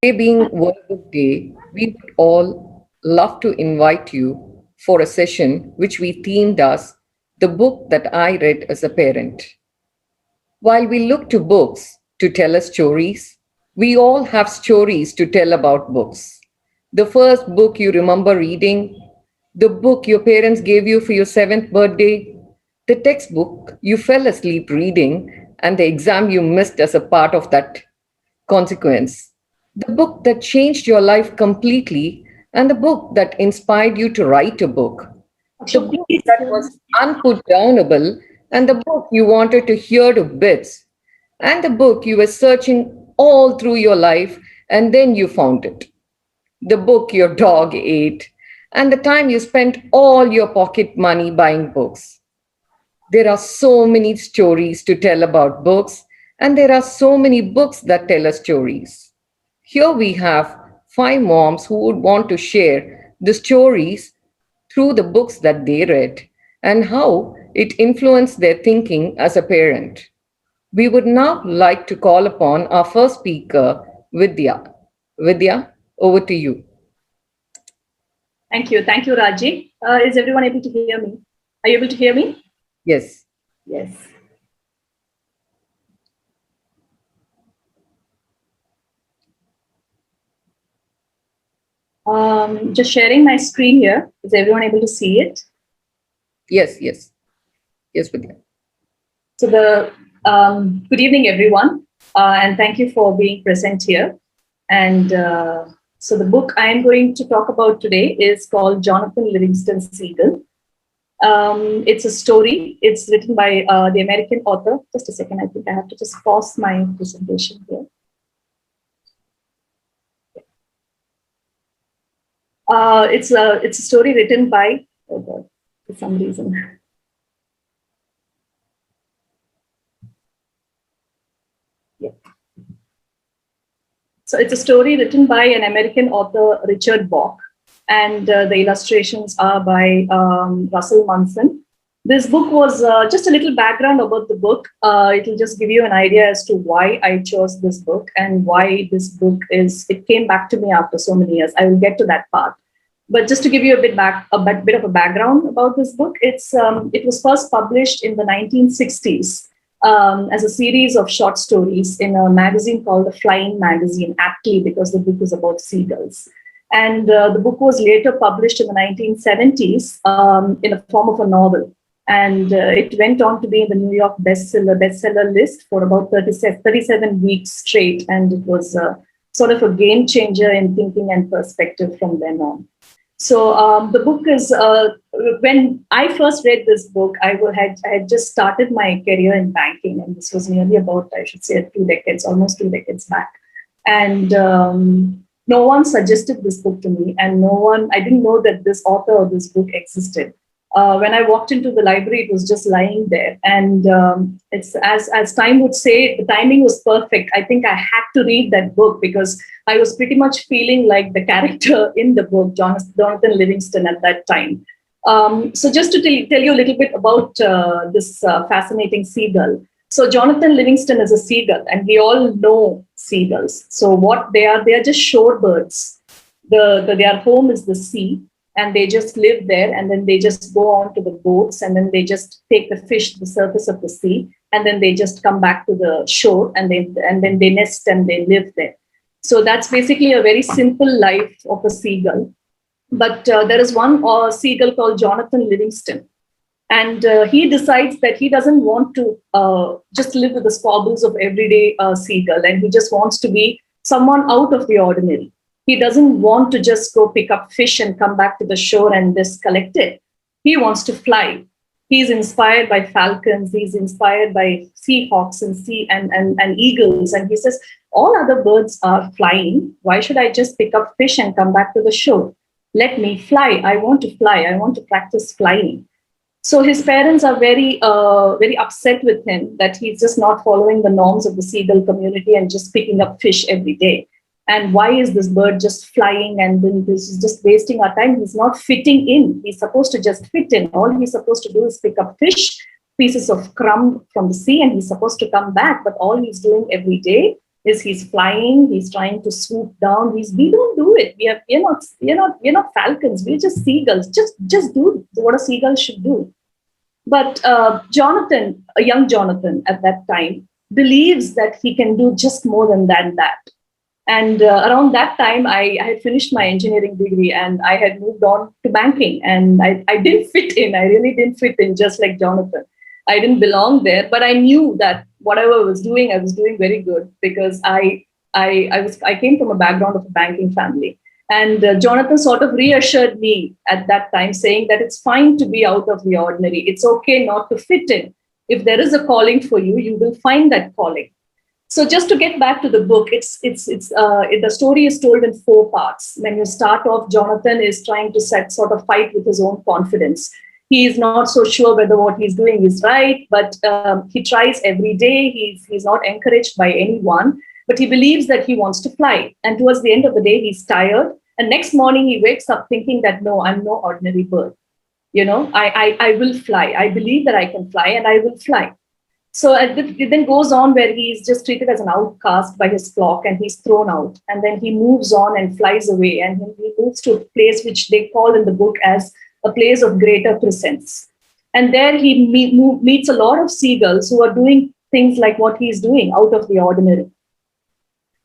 Today being World Book Day, we would all love to invite you for a session which we themed as the book that I read as a parent. While we look to books to tell us stories, we all have stories to tell about books. The first book you remember reading, the book your parents gave you for your seventh birthday, the textbook you fell asleep reading, and the exam you missed as a part of that consequence. The book that changed your life completely, and the book that inspired you to write a book. The Ashok, book please. that was unputdownable, and the book you wanted to hear to bits, and the book you were searching all through your life, and then you found it. The book your dog ate, and the time you spent all your pocket money buying books. There are so many stories to tell about books, and there are so many books that tell us stories. Here we have five moms who would want to share the stories through the books that they read and how it influenced their thinking as a parent. We would now like to call upon our first speaker, Vidya. Vidya, over to you. Thank you. Thank you, Raji. Is everyone able to hear me? Are you able to hear me? Yes. Yes. Just sharing my screen here. Is everyone able to see it? Yes, yes. Yes, Vidya. So good evening, everyone, and thank you for being present here. And so the book I am going to talk about today is called Jonathan Livingston Seagull. It's a story. It's written by the American author. Just a second. I think I have to just pause my presentation here. It's a story written by, oh God, for some reason. Yeah. So it's a story written by an American author, Richard Bach, and the illustrations are by Russell Munson. This book was just a little background about the book. It'll just give you an idea as to why I chose this book and why this book it came back to me after so many years. I will get to that part. But just to give you a bit of a background about this book, it was first published in the 1960s as a series of short stories in a magazine called the Flying Magazine, aptly because the book is about seagulls. And the book was later published in the 1970s in the form of a novel. And it went on to be in the New York bestseller list for about 37 weeks straight. And it was sort of a game changer in thinking and perspective from then on. So the book is, when I first read this book, I had just started my career in banking. And this was nearly about, I should say, almost 2 decades back. And no one suggested this book to me. And I didn't know that this author of this book existed. When I walked into the library, it was just lying there. And it's as time would say, the timing was perfect. I think I had to read that book because I was pretty much feeling like the character in the book, Jonathan Livingston, at that time. So just to tell you a little bit about this fascinating seagull. So Jonathan Livingston is a seagull, and we all know seagulls. So what they are just shorebirds. Their home is the sea, and they just live there, and then they just go on to the boats, and then they just take the fish to the surface of the sea, and then they just come back to the shore, and then they nest and they live there. So that's basically a very simple life of a seagull. But there is one seagull called Jonathan Livingston, and he decides that he doesn't want to just live with the squabbles of everyday seagull, and he just wants to be someone out of the ordinary. He doesn't want to just go pick up fish and come back to the shore and just collect it. He wants to fly. He's inspired by falcons. He's inspired by seahawks and eagles. And he says, all other birds are flying. Why should I just pick up fish and come back to the shore? Let me fly. I want to fly. I want to practice flying. So his parents are very upset with him that he's just not following the norms of the seagull community and just picking up fish every day. And why is this bird just flying, and then this is just wasting our time? He's not fitting in. He's supposed to just fit in. All he's supposed to do is pick up fish, pieces of crumb from the sea, and he's supposed to come back. But all he's doing every day is he's flying, he's trying to swoop down. We don't do it. We're not falcons. We're just seagulls. Just do what a seagull should do. But Jonathan, a young Jonathan at that time, believes that he can do just more than that. And around that time, I had finished my engineering degree and I had moved on to banking. And I didn't fit in. I really didn't fit in, just like Jonathan. I didn't belong there, but I knew that whatever I was doing very good because I came from a background of a banking family. And Jonathan sort of reassured me at that time, saying that it's fine to be out of the ordinary. It's okay not to fit in. If there is a calling for you, you will find that calling. So just to get back to the book, the story is told in 4 parts. When you start off, Jonathan is trying to sort of fight with his own confidence. He is not so sure whether what he's doing is right, but he tries every day. He's not encouraged by anyone, but he believes that he wants to fly. And towards the end of the day, he's tired. And next morning, he wakes up thinking that, no, I'm no ordinary bird. I will fly. I believe that I can fly and I will fly. So it then goes on where he is just treated as an outcast by his flock and he's thrown out. And then he moves on and flies away. And he moves to a place which they call in the book as a place of greater presence. And there he meets a lot of seagulls who are doing things like what he's doing, out of the ordinary.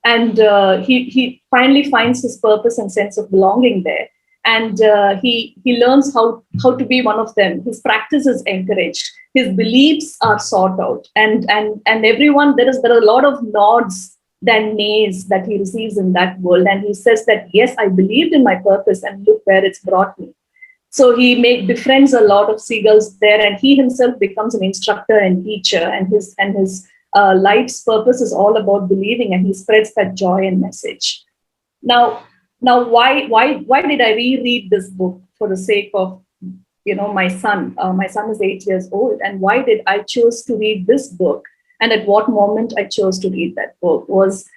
And he finally finds his purpose and sense of belonging there. And he learns how to be one of them. His practice is encouraged. His beliefs are sought out. And everyone, there are a lot of nods than nays that he receives in that world. And he says that, yes, I believed in my purpose and look where it's brought me. So he befriends a lot of seagulls there, and he himself becomes an instructor and teacher. And his life's purpose is all about believing, and he spreads that joy and message. Now, why did I reread this book? For the sake of my son. My son is 8 years old, and why did I choose to read this book? And at what moment I chose to read that book was.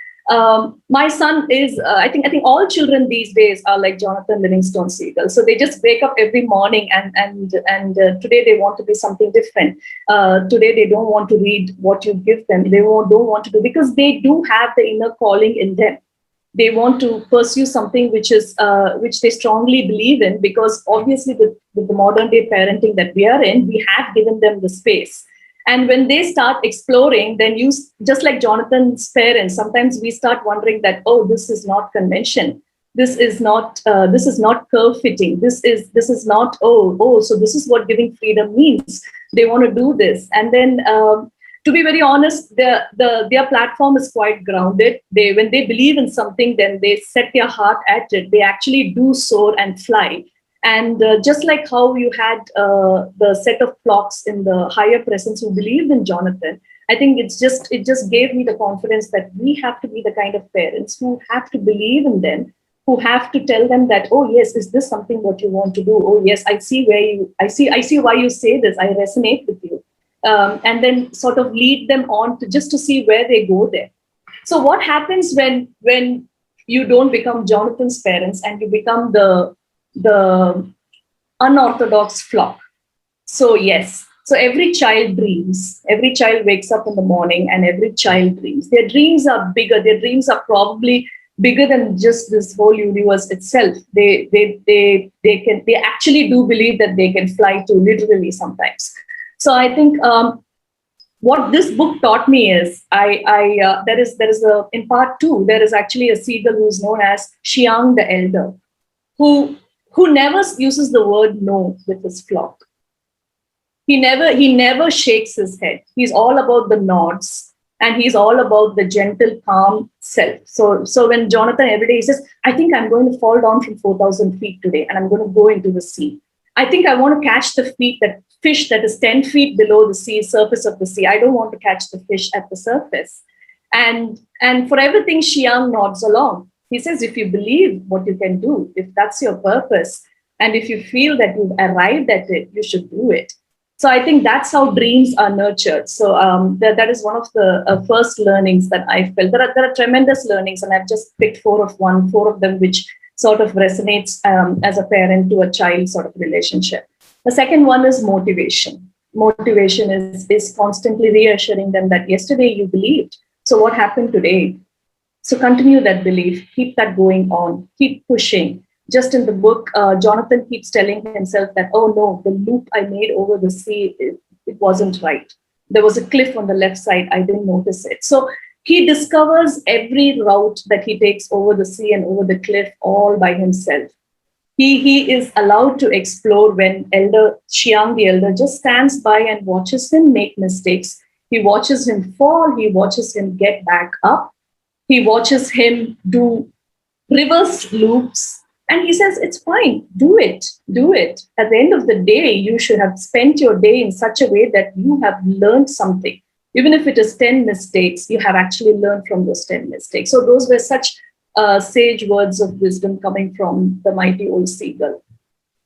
My son is, I think all children these days are like Jonathan Livingston Seagull. So they just wake up every morning and today they want to be something different. Today they don't want to read what you give them. They don't want to do, because they do have the inner calling in them. They want to pursue something which they strongly believe in, because obviously with the modern day parenting that we are in, we have given them the space. And when they start exploring, then just like Jonathan's parents, sometimes we start wondering that, oh, this is not convention. This is not curve fitting. This is not, so this is what giving freedom means. They want to do this. And then to be very honest, their platform is quite grounded. When they believe in something, then they set their heart at it. They actually do soar and fly. And just like how you had the set of flocks in the higher presence who believed in Jonathan, I think it just gave me the confidence that we have to be the kind of parents who have to believe in them, who have to tell them that, oh yes, is this something what you want to do? Oh yes, I see why you say this. I resonate with you, and then sort of lead them on to see where they go there. So what happens when you don't become Jonathan's parents and you become the unorthodox flock? So yes, so every child dreams. Every child wakes up in the morning and every child dreams. Their dreams are bigger. Their dreams are probably bigger than just this whole universe itself. They actually do believe that they can fly too, literally sometimes. So I think what this book taught me is in part 2 there is actually a seagull who is known as Xiang the Elder, who never uses the word no with his flock. He never shakes his head. He's all about the nods, and he's all about the gentle, calm self. So when Jonathan every day he says, I think I'm going to fall down from 4,000 feet today and I'm going to go into the sea. I think I want to catch the fish that is 10 feet below the surface of the sea. I don't want to catch the fish at the surface. And for everything, Xiang nods along. He says, if you believe what you can do, if that's your purpose, and if you feel that you've arrived at it, you should do it. So I think that's how dreams are nurtured. So that is one of the first learnings that I felt. There are tremendous learnings, and I've just picked four of them, which sort of resonates as a parent to a child sort of relationship. The second one is motivation. Motivation is constantly reassuring them that yesterday you believed. So what happened today? So continue that belief, keep that going on, keep pushing. Just in the book, Jonathan keeps telling himself that, oh no, the loop I made over the sea, it wasn't right. There was a cliff on the left side, I didn't notice it. So he discovers every route that he takes over the sea and over the cliff all by himself. He is allowed to explore when Elder Xiang, the elder, just stands by and watches him make mistakes. He watches him fall, he watches him get back up, he watches him do reverse loops, and he says, it's fine, do it, do it. At the end of the day, you should have spent your day in such a way that you have learned something. Even if it is 10 mistakes, you have actually learned from those 10 mistakes. So those were such sage words of wisdom coming from the mighty old Seagull.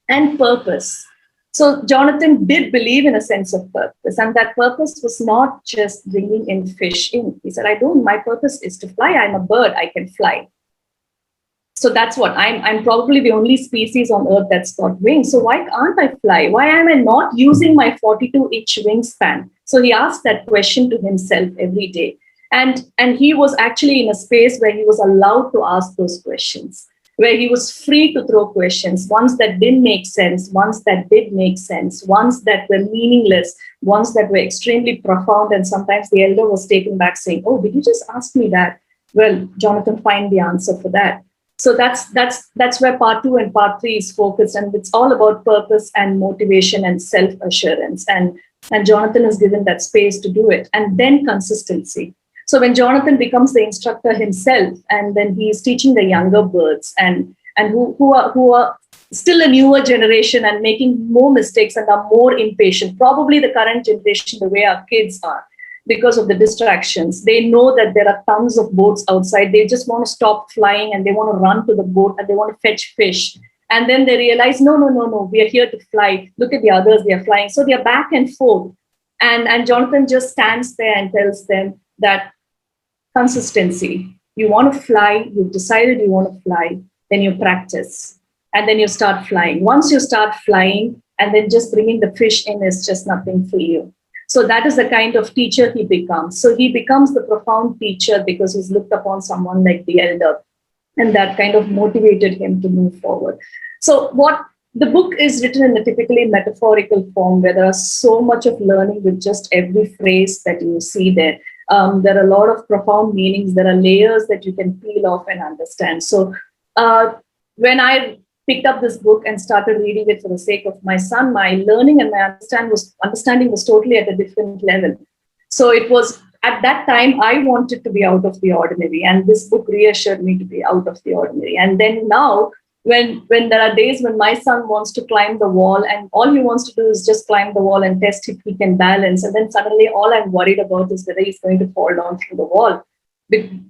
And purpose. So Jonathan did believe in a sense of purpose, and that purpose was not just bringing in fish in. He said, my purpose is to fly. I'm a bird, I can fly. So that's what I'm probably the only species on earth that's got wings. So why can't I fly? Why am I not using my 42-inch wingspan? So he asked that question to himself every day. And he was actually in a space where he was allowed to ask those questions, where he was free to throw questions, ones that didn't make sense, ones that did make sense, ones that were meaningless, ones that were extremely profound. And sometimes the elder was taken back saying, oh, did you just ask me that? Well, Jonathan, find the answer for that. So that's where part 2 and part 3 is focused, and it's all about purpose and motivation and self-assurance. And Jonathan is given that space to do it. And then consistency. So when Jonathan becomes the instructor himself, and then he is teaching the younger birds and who are still a newer generation and making more mistakes and are more impatient, probably the current generation, the way our kids are, because of the distractions. They know that there are tons of boats outside. They just want to stop flying and they want to run to the boat and they want to fetch fish. And then they realize, no, we are here to fly. Look at the others, they are flying. So they are back and forth. And Jonathan just stands there and tells them that consistency. You want to fly, you've decided you want to fly, then you practice. And then you start flying. Once you start flying, and then just bringing the fish in is just nothing for you. So that is the kind of teacher he becomes. So he becomes the profound teacher because he's looked upon someone like the elder, and that kind of motivated him to move forward. So what the book is written in a typically metaphorical form, where there are so much of learning with just every phrase that you see there. There are a lot of profound meanings. There are layers that you can peel off and understand. So when I picked up this book and started reading it for the sake of my son, my learning and my understanding was totally at a different level. So it was at that time I wanted to be out of the ordinary, and this book reassured me to be out of the ordinary. And then now, when there are days when my son wants to climb the wall and all he wants to do is just climb the wall and test if he can balance, and then suddenly all I'm worried about is whether he's going to fall down through the wall.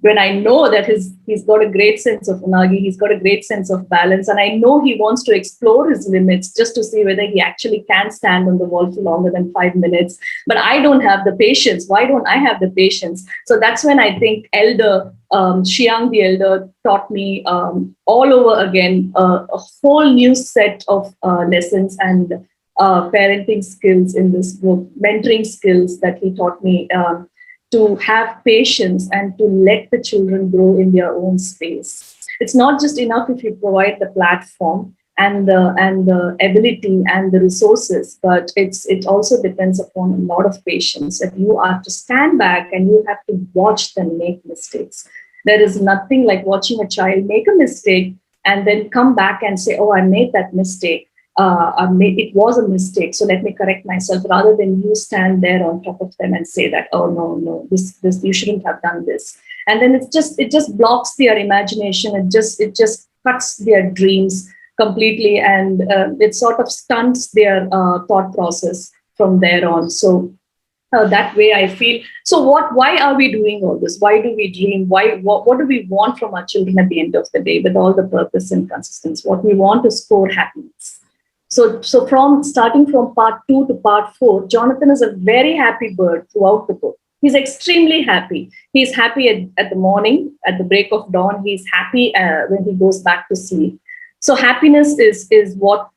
When I know that he's got a great sense of unagi, he's got a great sense of balance, and I know he wants to explore his limits just to see whether he actually can stand on the wall for longer than 5 minutes. But I don't have the patience. Why don't I have the patience? So that's when I think Elder Xiang the Elder taught me all over again a whole new set of lessons and parenting skills in this book, mentoring skills that he taught me. To have patience and to let the children grow in their own space. It's not just enough if you provide the platform and the ability and the resources, but it also depends upon a lot of patience, that you have to stand back and you have to watch them make mistakes. There is nothing like watching a child make a mistake and then come back and say, oh, I made that mistake. It was a mistake, so let me correct myself, rather than you stand there on top of them and say that, oh no, this you shouldn't have done this. And then it just blocks their imagination. It just cuts their dreams completely, and it sort of stunts their thought process from there on. So that way I feel. So why are we doing all this? Why do we dream? What do we want from our children at the end of the day, with all the purpose and consistency? What we want is core happiness. So starting from part 2 to part 4, Jonathan is a very happy bird throughout the book. He's extremely happy. He's happy at the morning, at the break of dawn. He's happy when he goes back to sleep. So happiness is what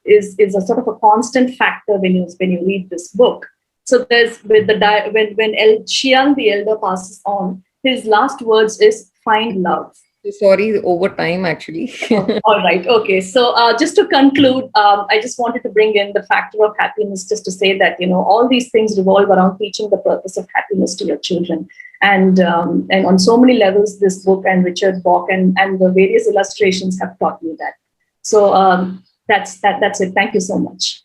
is a sort of a constant factor when you read this book. So there's when Xiang the elder passes on, His last words is find love. Sorry, over time actually. Oh, all right. Okay. So just to conclude, I just wanted to bring in the factor of happiness, just to say that all these things revolve around teaching the purpose of happiness to your children, and on so many levels, this book and Richard Bach and the various illustrations have taught me that. So that's it. Thank you so much.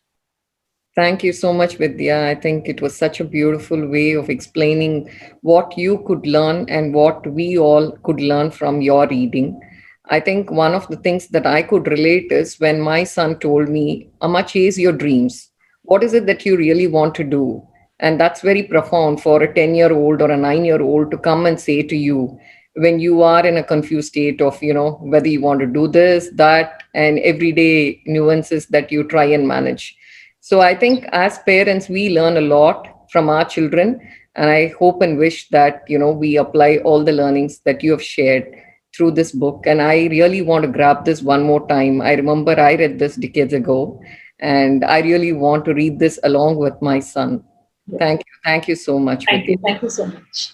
Thank you so much, Vidya. I think it was such a beautiful way of explaining what you could learn and what we all could learn from your reading. I think one of the things that I could relate is when my son told me, Amma, chase your dreams. What is it that you really want to do? And that's very profound for a 10-year-old or a 9-year-old to come and say to you when you are in a confused state of, whether you want to do this, that, and everyday nuances that you try and manage. So I think as parents, we learn a lot from our children. And I hope and wish that, we apply all the learnings that you have shared through this book. And I really want to grab this one more time. I remember I read this decades ago, and I really want to read this along with my son. Yeah. Thank you. Thank you so much, Thank Vidya. you. Thank you so much.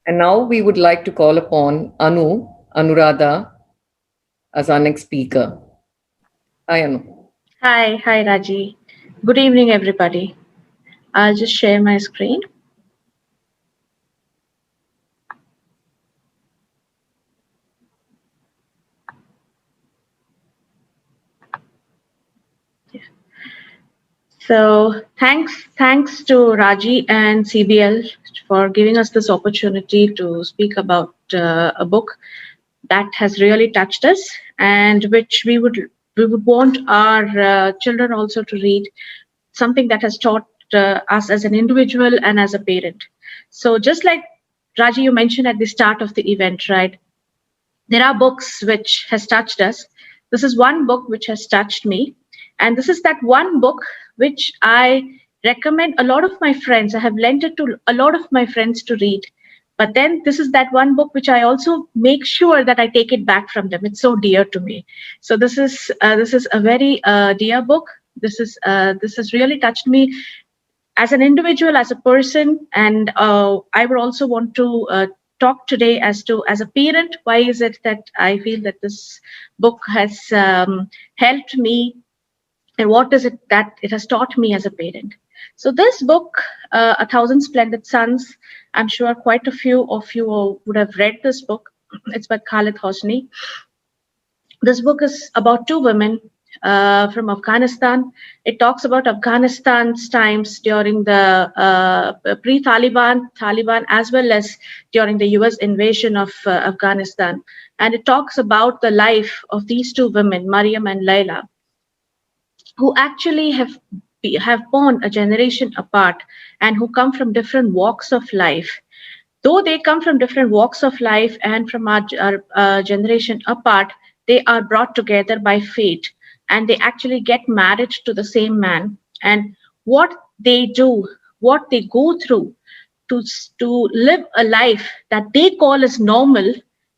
And now we would like to call upon Anuradha, as our next speaker. Hi, Anu. Hi, Raji. Good evening, everybody. I'll just share my screen. Yeah. So thanks to Raji and CBL for giving us this opportunity to speak about a book that has really touched us, and which we would want our children also to read, something that has taught us as an individual and as a parent. So just like Raji, you mentioned at the start of the event, right? There are books which has touched us. This is one book which has touched me, and this is that one book which I recommend a lot of my friends. I have lent it to a lot of my friends to read, but then this is that one book which I also make sure that I take it back from them. It's so dear to me. So this is a very dear book. This has really touched me as an individual, as a person, and I would also want to talk today as a parent. Why is it that I feel that this book has helped me, and what is it that it has taught me as a parent? So this book, A Thousand Splendid Suns, I'm sure quite a few of you would have read this book. It's by Khalid Hosni. This book is about two women from Afghanistan. It talks about Afghanistan's times during the Taliban, as well as during the US invasion of Afghanistan. And it talks about the life of these two women, Mariam and Layla, who actually have born a generation apart and who come from different walks of life. Though they come from different walks of life and from our generation apart, they are brought together by fate, and they actually get married to the same man. And what they do, what they go through to live a life that they call as normal,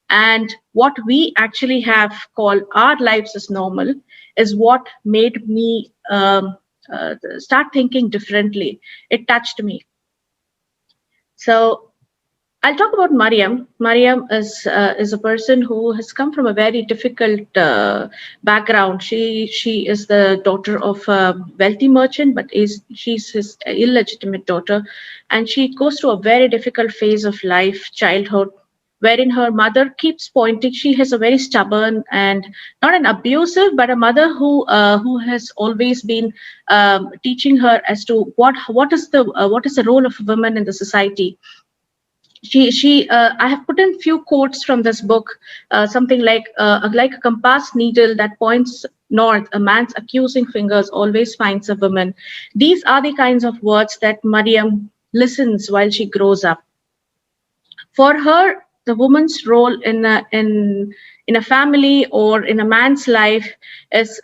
and what we actually have called our lives as normal, is what made me start thinking differently. It touched me. So I'll talk about Mariam. Mariam is a person who has come from a very difficult background. She is the daughter of a wealthy merchant, but she's his illegitimate daughter, and she goes through a very difficult phase of life, childhood, wherein her mother keeps pointing. She has a very stubborn and not an abusive, but a mother who has always been teaching her as to what is the role of women in the society. I have put in few quotes from this book, something like a compass needle that points north, a man's accusing fingers always finds a woman. These are the kinds of words that Mariam listens while she grows up. For her, the woman's role in a family or in a man's life is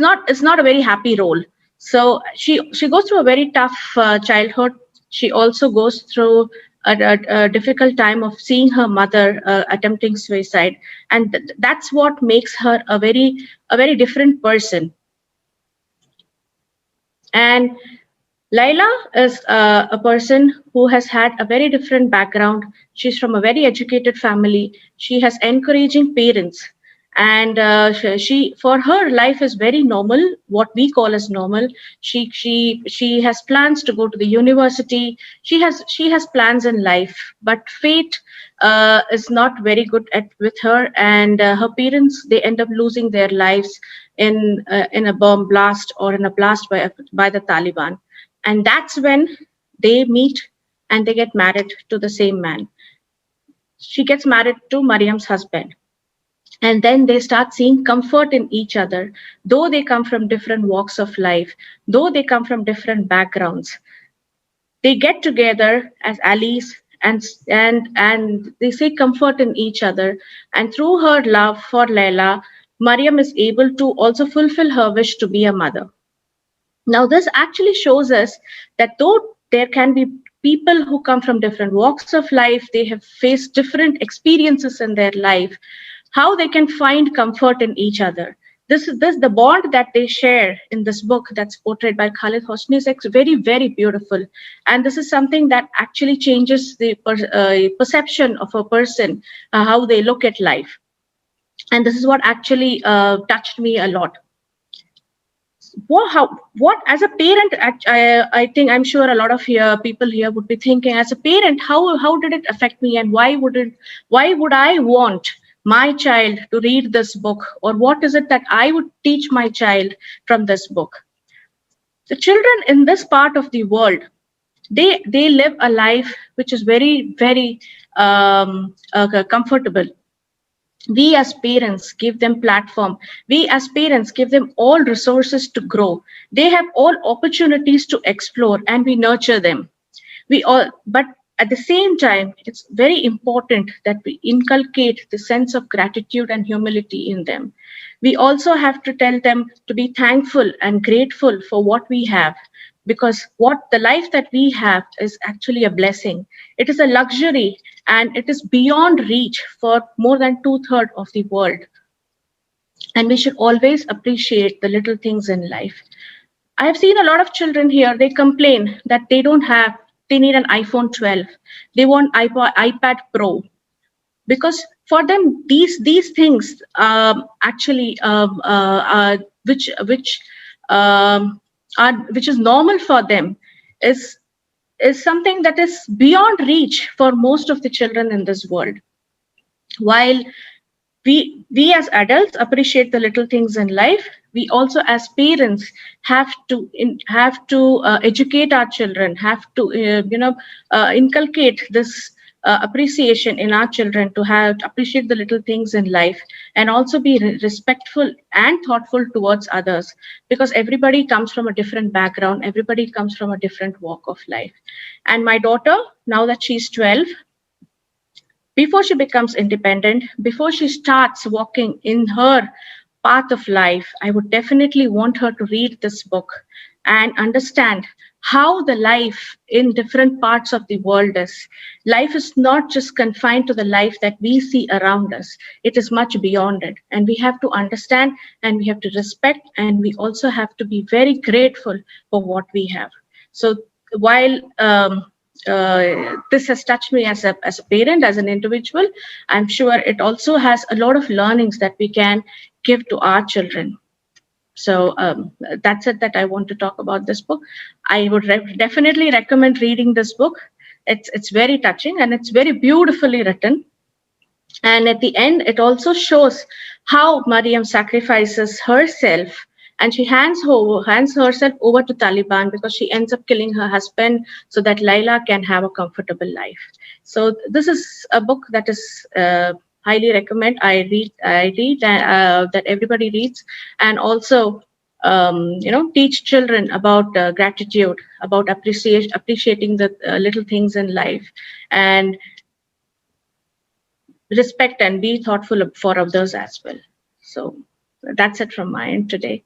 not a very happy role. So she goes through a very tough childhood. She also goes through a difficult time of seeing her mother attempting suicide, and that's what makes her a very different person. And Laila is a person who has had a very different background. She's from a very educated family. She has encouraging parents, and she for her life is very normal. What we call as normal. She has plans to go to the university. She has plans in life, but fate is not very good at with her, and her parents, they end up losing their lives in a bomb blast or in a blast by the Taliban, and that's when they meet and they get married to the same man. She gets married to Mariam's husband. And then they start seeing comfort in each other, though they come from different walks of life, though they come from different backgrounds. They get together as allies, and they seek comfort in each other. And through her love for Leila, Mariam is able to also fulfill her wish to be a mother. Now, this actually shows us that though there can be people who come from different walks of life, they have faced different experiences in their life, how they can find comfort in each other. This the bond that they share in this book that's portrayed by Khalid Hosni is very, very beautiful. And this is something that actually changes the perception of a person, how they look at life. And this is what actually touched me a lot. What as a parent, I think, I'm sure a lot of people here would be thinking, as a parent, how did it affect me, and why would I want my child to read this book, or what is it that I would teach my child from this book? The children in this part of the world, they live a life which is very, very comfortable. We as parents give them platform. We as parents give them all resources to grow. They have all opportunities to explore, and we nurture them. But at the same time, it's very important that we inculcate the sense of gratitude and humility in them. We also have to tell them to be thankful and grateful for what we have, because what the life that we have is actually a blessing. It is a luxury, and it is beyond reach for more than 2/3 of the world. And we should always appreciate the little things in life. I have seen a lot of children here, they complain that they need an iPhone 12. They want iPad Pro. Because for them, these things actually which is normal for them is something that is beyond reach for most of the children in this world. While we as adults appreciate the little things in life, we also as parents have to educate our children, have to inculcate this appreciation in our children, to appreciate the little things in life, and also be respectful and thoughtful towards others, because everybody comes from a different background, everybody comes from a different walk of life. And my daughter, now that she's 12, before she becomes independent, before she starts walking in her path of life, I would definitely want her to read this book and understand how the life in different parts of the world is. Life is not just confined to the life that we see around us. It is much beyond it. And we have to understand, and we have to respect, and we also have to be very grateful for what we have. So while this has touched me as a parent, as an individual, I'm sure it also has a lot of learnings that we can give to our children. So that's it that I want to talk about this book. I would definitely recommend reading this book. It's very touching, and it's very beautifully written. And at the end, it also shows how Mariam sacrifices herself, and she hands herself over to Taliban, because she ends up killing her husband so that Laila can have a comfortable life. So this is a book that is highly recommend. I read that everybody reads, and also teach children about gratitude, about appreciating the little things in life, and respect and be thoughtful for others as well. So that's it from my end today.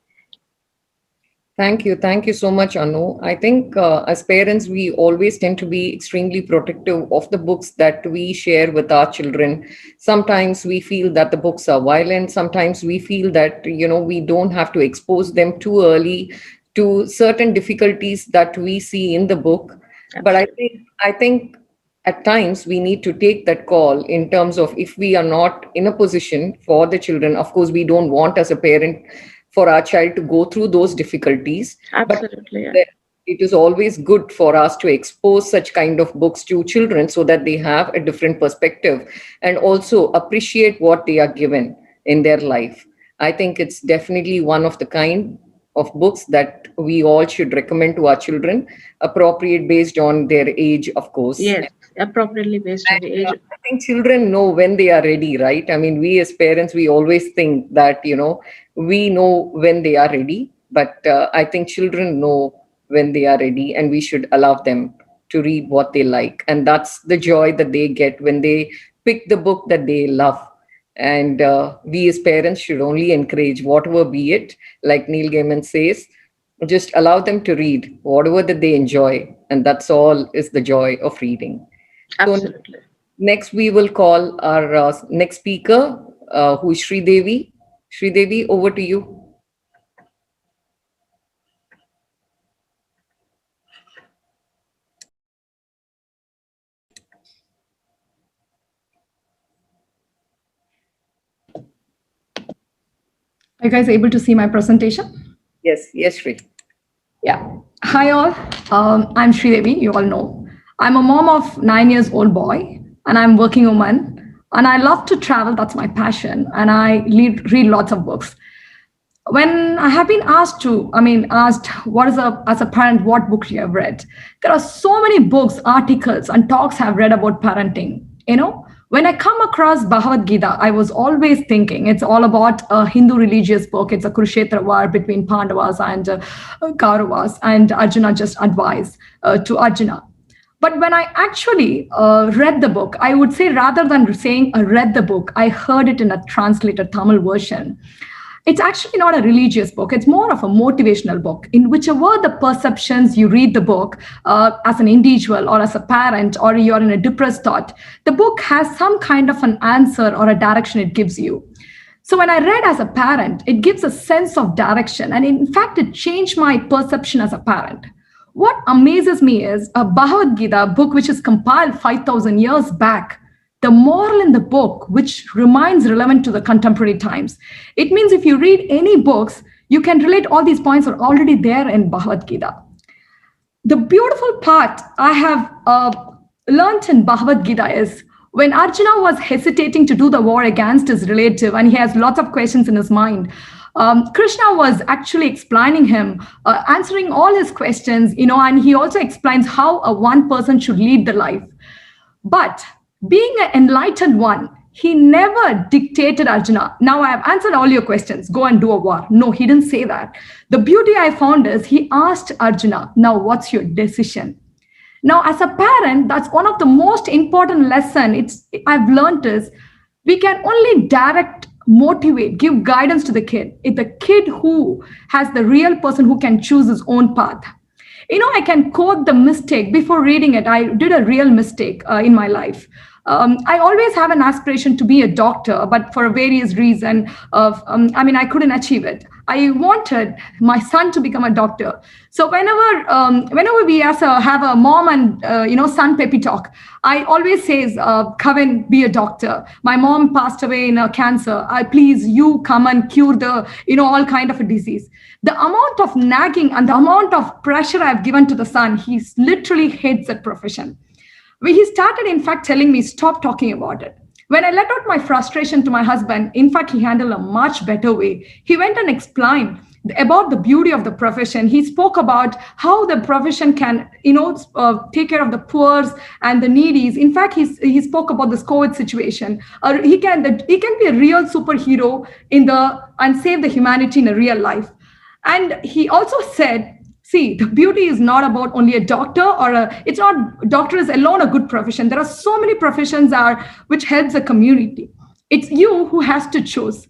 Thank you. Thank you so much, Anu. I think as parents, we always tend to be extremely protective of the books that we share with our children. Sometimes we feel that the books are violent. Sometimes we feel that, we don't have to expose them too early to certain difficulties that we see in the book. But I think at times we need to take that call in terms of if we are not in a position for the children. Of course, we don't want as a parent for our child to go through those difficulties, but Absolutely. Yeah. it is always good for us to expose such kind of books to children so that they have a different perspective and also appreciate what they are given in their life. I think it's definitely one of the kind of books that we all should recommend to our children, appropriate based on their age, of course. Yes, appropriately based on the age. I think children know when they are ready, right? I mean, we as parents, we always think that, we know when they are ready, but I think children know when they are ready, and we should allow them to read what they like. And that's the joy that they get when they pick the book that they love. And we as parents should only encourage whatever be it, like Neil Gaiman says, just allow them to read whatever that they enjoy. And that's all is the joy of reading. So Absolutely. next, we will call our next speaker, who is Sreedevi. Sreedevi, over to you. Are you guys able to see my presentation? Yes, yes, Sri. Yeah. Hi all. I'm Sreedevi. You all know. I'm a mom of 9 years old boy, and I'm working woman. And I love to travel. That's my passion. And I read lots of books. When I have been asked what is as a parent, what books you have read, there are so many books, articles, and talks I've read about parenting. When I come across Bhagavad Gita, I was always thinking it's all about a Hindu religious book. It's a Kurukshetra war between Pandavas and Kauravas, and Arjuna just advised to Arjuna. But when I actually read the book, I would say rather than saying I read the book, I heard it in a translated Tamil version. It's actually not a religious book. It's more of a motivational book. In whichever the perceptions you read the book as an individual or as a parent, or you're in a depressed thought, the book has some kind of an answer or a direction it gives you. So when I read as a parent, it gives a sense of direction. And in fact, it changed my perception as a parent. What amazes me is a Bhagavad Gita book, which is compiled 5,000 years back, the moral in the book, which remains relevant to the contemporary times. It means if you read any books, you can relate all these points are already there in Bhagavad Gita. The beautiful part I have learned in Bhagavad Gita is when Arjuna was hesitating to do the war against his relative, and he has lots of questions in his mind, Krishna was actually explaining him, answering all his questions, and he also explains how a one person should lead the life. But being an enlightened one, he never dictated Arjuna, now I have answered all your questions, go and do a war. No, he didn't say that. The beauty I found is he asked Arjuna, now what's your decision? Now, as a parent, that's one of the most important lessons I've learned is we can only direct, motivate, give guidance to the kid. It's the kid who has the real person who can choose his own path. I can quote the mistake before reading it. I did a real mistake in my life. I always have an aspiration to be a doctor, but for a various reason I couldn't achieve it. I wanted my son to become a doctor. So whenever we have a mom and son peppy talk, I always says, Kevin, be a doctor. My mom passed away in a cancer. Please, you come and cure the all kind of a disease. The amount of nagging and the amount of pressure I've given to the son, he literally hates that profession. He started, in fact, telling me, stop talking about it. When I let out my frustration to my husband, in fact, he handled a much better way. He went and explained about the beauty of the profession. He spoke about how the profession can, take care of the poor and the needies. In fact, he spoke about this COVID situation. He can be a real superhero and save the humanity in a real life. And he also said, see, the beauty is not about only a doctor it's not doctor is alone a good profession. There are so many professions which helps the community. It's you who has to choose.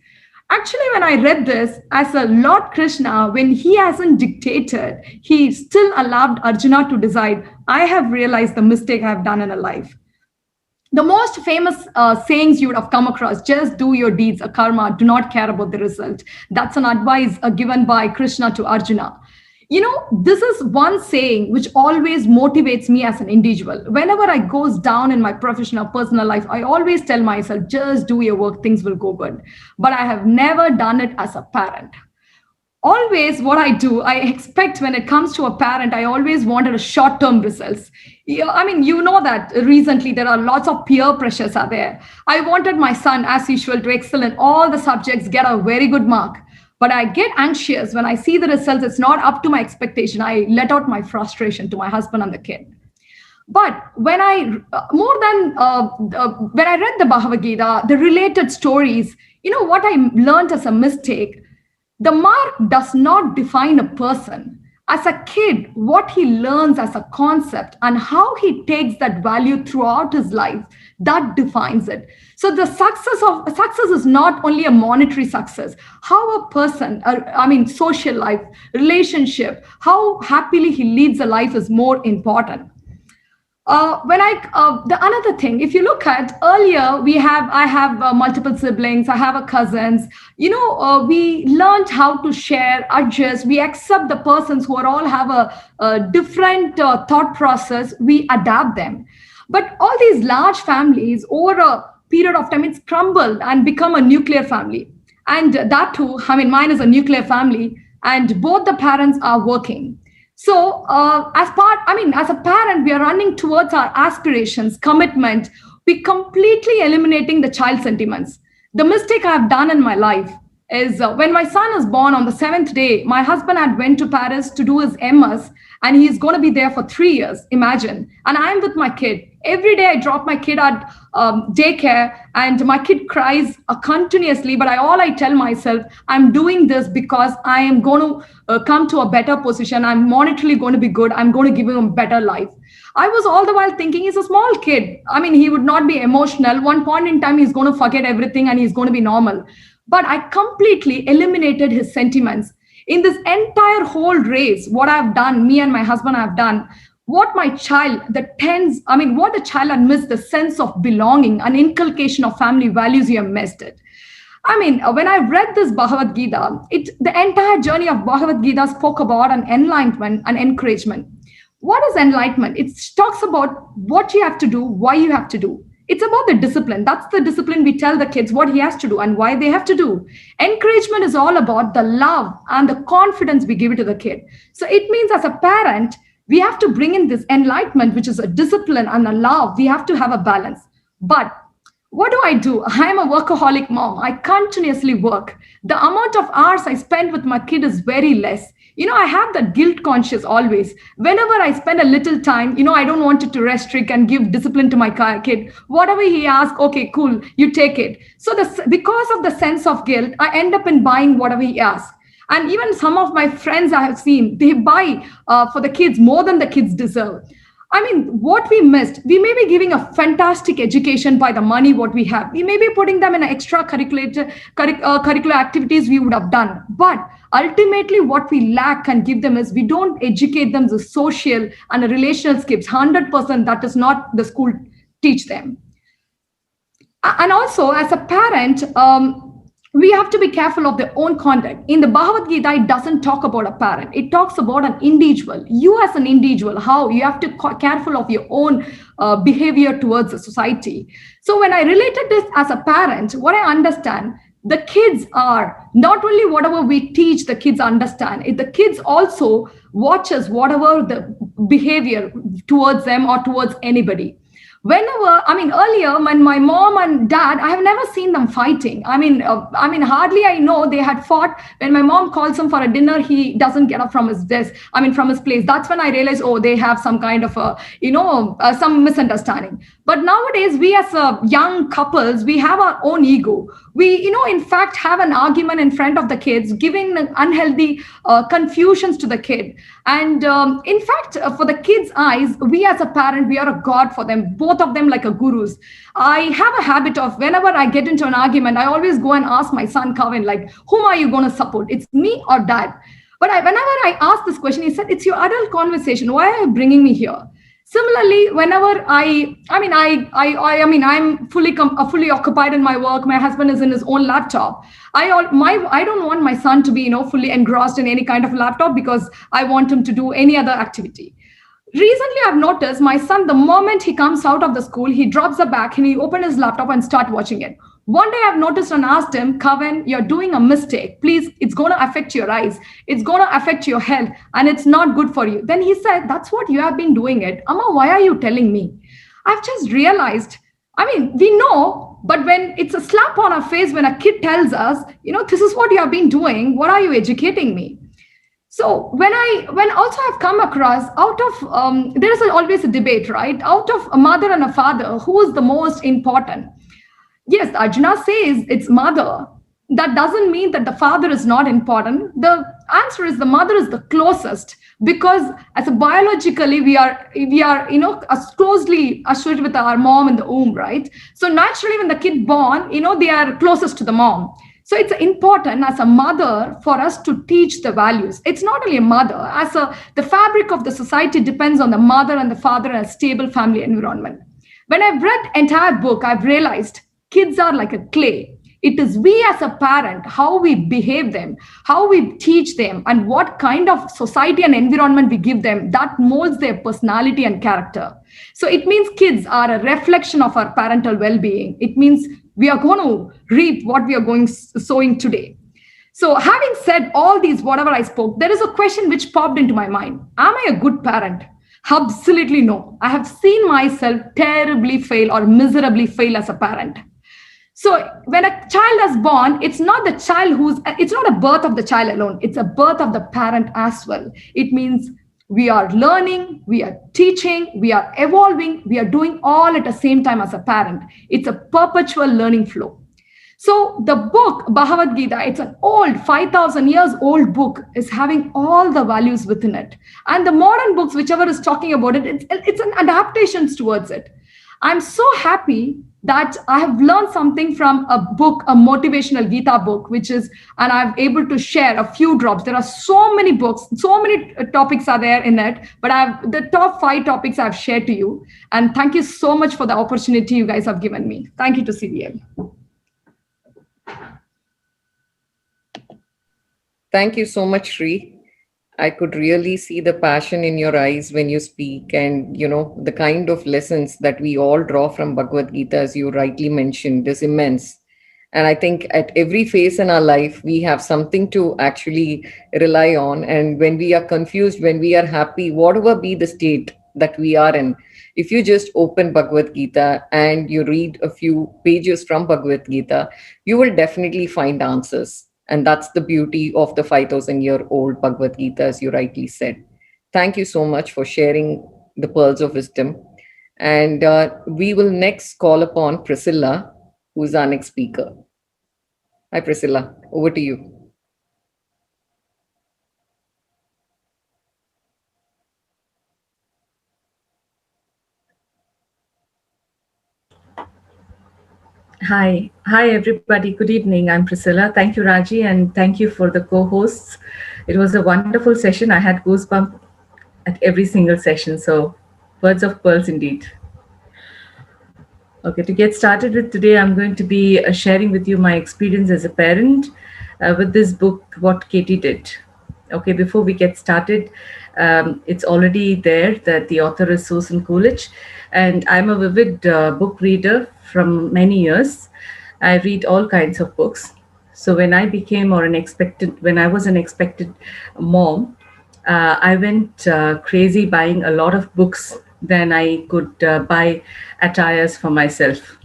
Actually, when I read this as a Lord Krishna, when he hasn't dictated, he still allowed Arjuna to decide. I have realized the mistake I have done in a life. The most famous sayings you would have come across, just do your deeds, a karma, do not care about the result. That's an advice given by Krishna to Arjuna. This is one saying which always motivates me as an individual. Whenever I goes down in my professional personal life, I always tell myself, just do your work, things will go good. But I have never done it as a parent. Always what I do, I expect when it comes to a parent, I always wanted a short-term results. Yeah, I mean, that recently there are lots of peer pressures are there. I wanted my son, as usual, to excel in all the subjects, get a very good mark. But I get anxious when I see the results, it's not up to my expectation. I let out my frustration to my husband and the kid. But when when I read the Bhagavad Gita, the related stories, what I learned as a mistake, the mark does not define a person. As a kid, what he learns as a concept and how he takes that value throughout his life, that defines it. So the success is not only a monetary success. How a person, social life, relationship, how happily he leads a life is more important. The another thing, if you look at earlier, I have multiple siblings, I have a cousins. We learned how to share, adjust. We accept the persons who are all have a different thought process. We adapt them. But all these large families, over a period of time, it's crumbled and become a nuclear family. And that too, mine is a nuclear family, and both the parents are working. So as a parent, we are running towards our aspirations, commitment. We completely eliminating the child sentiments. The mistake I've done in my life is when my son is born on the 7th day, my husband had went to Paris to do his MS, and he's going to be there for 3 years, imagine. And I'm with my kid. Every day I drop my kid at daycare, and my kid cries continuously. But all I tell myself, I'm doing this because I am going to come to a better position. I'm monetarily going to be good. I'm going to give him a better life. I was all the while thinking he's a small kid. He would not be emotional. One point in time, he's going to forget everything and he's going to be normal. But I completely eliminated his sentiments. In this entire whole race, what I've done, me and my husband have done, what the child had missed, the sense of belonging, an inculcation of family values, you have missed it. When I read this Bhagavad Gita, the entire journey of Bhagavad Gita spoke about an enlightenment and encouragement. What is enlightenment? It talks about what you have to do, why you have to do. It's about the discipline. That's the discipline we tell the kids what he has to do and why they have to do. Encouragement is all about the love and the confidence we give it to the kid. So it means as a parent, we have to bring in this enlightenment, which is a discipline and a love. We have to have a balance. But what do? I am a workaholic mom. I continuously work. The amount of hours I spend with my kid is very less. I have that guilt conscious always. Whenever I spend a little time, I don't want it to restrict and give discipline to my kid. Whatever he asks, okay, cool, you take it. So because of the sense of guilt, I end up in buying whatever he asks. And even some of my friends I have seen, they buy for the kids more than the kids deserve. What we missed, we may be giving a fantastic education by the money what we have. We may be putting them in extracurricular activities we would have done. But ultimately, what we lack and give them is we don't educate them the social and the relational skills. 100% that is not the school teach them. And also, as a parent, we have to be careful of their own conduct. In the Bhagavad Gita, it doesn't talk about a parent. It talks about an individual. You as an individual, how you have to be careful of your own behavior towards the society. So when I related this as a parent, what I understand, the kids are not only whatever we teach, the kids understand. The kids also watches whatever the behavior towards them or towards anybody. Earlier, when my mom and dad, I have never seen them fighting. Hardly I know they had fought. When my mom calls him for a dinner, he doesn't get up from his desk, from his place. That's when I realized, they have some kind of some misunderstanding. But nowadays, we as young couples, we have our own ego. We, in fact, have an argument in front of the kids, giving unhealthy confusions to the kid. And in fact, for the kids' eyes, we as a parent, we are a god for them, both of them like a gurus. I have a habit of whenever I get into an argument, I always go and ask my son, Kevin, whom are you going to support? It's me or dad? But whenever I ask this question, he said, it's your adult conversation. Why are you bringing me here? Similarly, whenever I'm fully occupied in my work. My husband is in his own laptop. I don't want my son to be, fully engrossed in any kind of laptop, because I want him to do any other activity. Recently, I've noticed my son, the moment he comes out of the school, he drops the bag and he opens his laptop and start watching it. One day I've noticed and asked him, Kavan, you're doing a mistake. Please, it's going to affect your eyes. It's going to affect your health, and it's not good for you. Then he said, that's what you have been doing it. Amma, why are you telling me? I've just realized, we know, but when it's a slap on our face, when a kid tells us, this is what you have been doing, what are you educating me? So when also I've come across out of there is always a debate, right? Out of a mother and a father, who is the most important? Yes, Arjuna says it's mother. That doesn't mean that the father is not important. The answer is the mother is the closest, because as a biologically we are as closely associated with our mom in the womb, right? So naturally, when the kid born, they are closest to the mom. So it's important as a mother for us to teach the values. It's not only a mother, the fabric of the society depends on the mother and the father and a stable family environment. When I've read entire book, I've realized kids are like a clay. It is we as a parent, how we behave them, how we teach them, and what kind of society and environment we give them, that molds their personality and character. So it means kids are a reflection of our parental well-being. It means we are going to reap what we are going sowing today. So having said all these, whatever I spoke, there is a question which popped into my mind. Am I a good parent? Absolutely no. I have seen myself terribly fail or miserably fail as a parent. So when a child is born, it's not a birth of the child alone. It's a birth of the parent as well. It means we are learning, we are teaching, we are evolving, we are doing all at the same time as a parent. It's a perpetual learning flow. So the book, Bhagavad Gita, it's an old, 5,000 years old book, is having all the values within it. And the modern books, whichever is talking about it, it's an adaptation towards it. I'm so happy that I have learned something from a book, a motivational Gita book, and I'm able to share a few drops. There are so many books, so many topics are there in it, but the top 5 topics I've shared to you. And thank you so much for the opportunity you guys have given me. Thank you to CBL. Thank you so much, Sri. I could really see the passion in your eyes when you speak, and the kind of lessons that we all draw from Bhagavad Gita, as you rightly mentioned, is immense. And I think at every phase in our life, we have something to actually rely on. And when we are confused, when we are happy, whatever be the state that we are in, if you just open Bhagavad Gita and you read a few pages from Bhagavad Gita, you will definitely find answers. And that's the beauty of the 5,000-year-old Bhagavad Gita, as you rightly said. Thank you so much for sharing the pearls of wisdom. And we will next call upon Precilla, who's our next speaker. Hi, Precilla. Over to you. Hi everybody. Good evening. I'm Precilla. Thank you, Raji, and thank you for the co-hosts. It was a wonderful session. I had goosebumps at every single session. So, words of pearls indeed. Okay, to get started with today, I'm going to be sharing with you my experience as a parent with this book, What Katie Did. Okay, before we get started, it's already there that the author is Susan Coolidge, and I'm a vivid book reader from many years. I read all kinds of books. So when I was an expected mom, I went crazy buying a lot of books than I could buy attires for myself.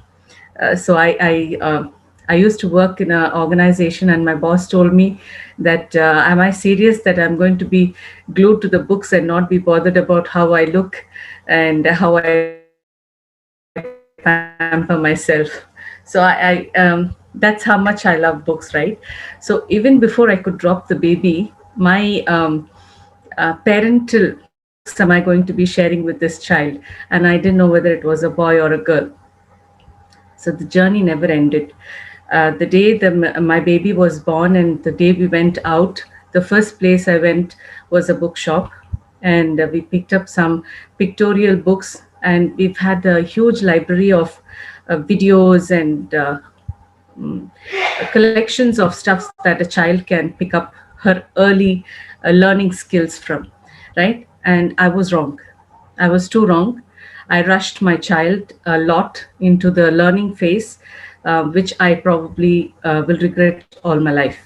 So I used to work in an organization, and my boss told me that am I serious that I'm going to be glued to the books and not be bothered about how I look and how I pamper myself. So that's how much I love books, right? So even before I could drop the baby, my parental books am I going to be sharing with this child, and I didn't know whether it was a boy or a girl. So the journey never ended. The day my baby was born and the day we went out, the first place I went was a bookshop. and we picked up some pictorial books, and we've had a huge library of videos and collections of stuffs that a child can pick up her early learning skills from, right? And I was wrong. I was too wrong. I rushed my child a lot into the learning phase, which I probably will regret all my life.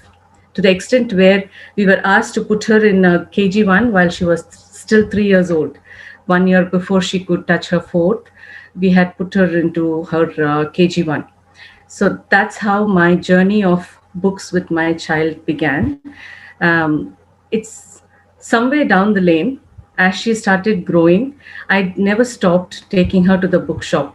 To the extent where we were asked to put her in KG1 while she was still 3 years old. 1 year before she could touch her fourth, we had put her into her KG1. So that's how my journey of books with my child began. It's somewhere down the lane. As she started growing, I never stopped taking her to the bookshop.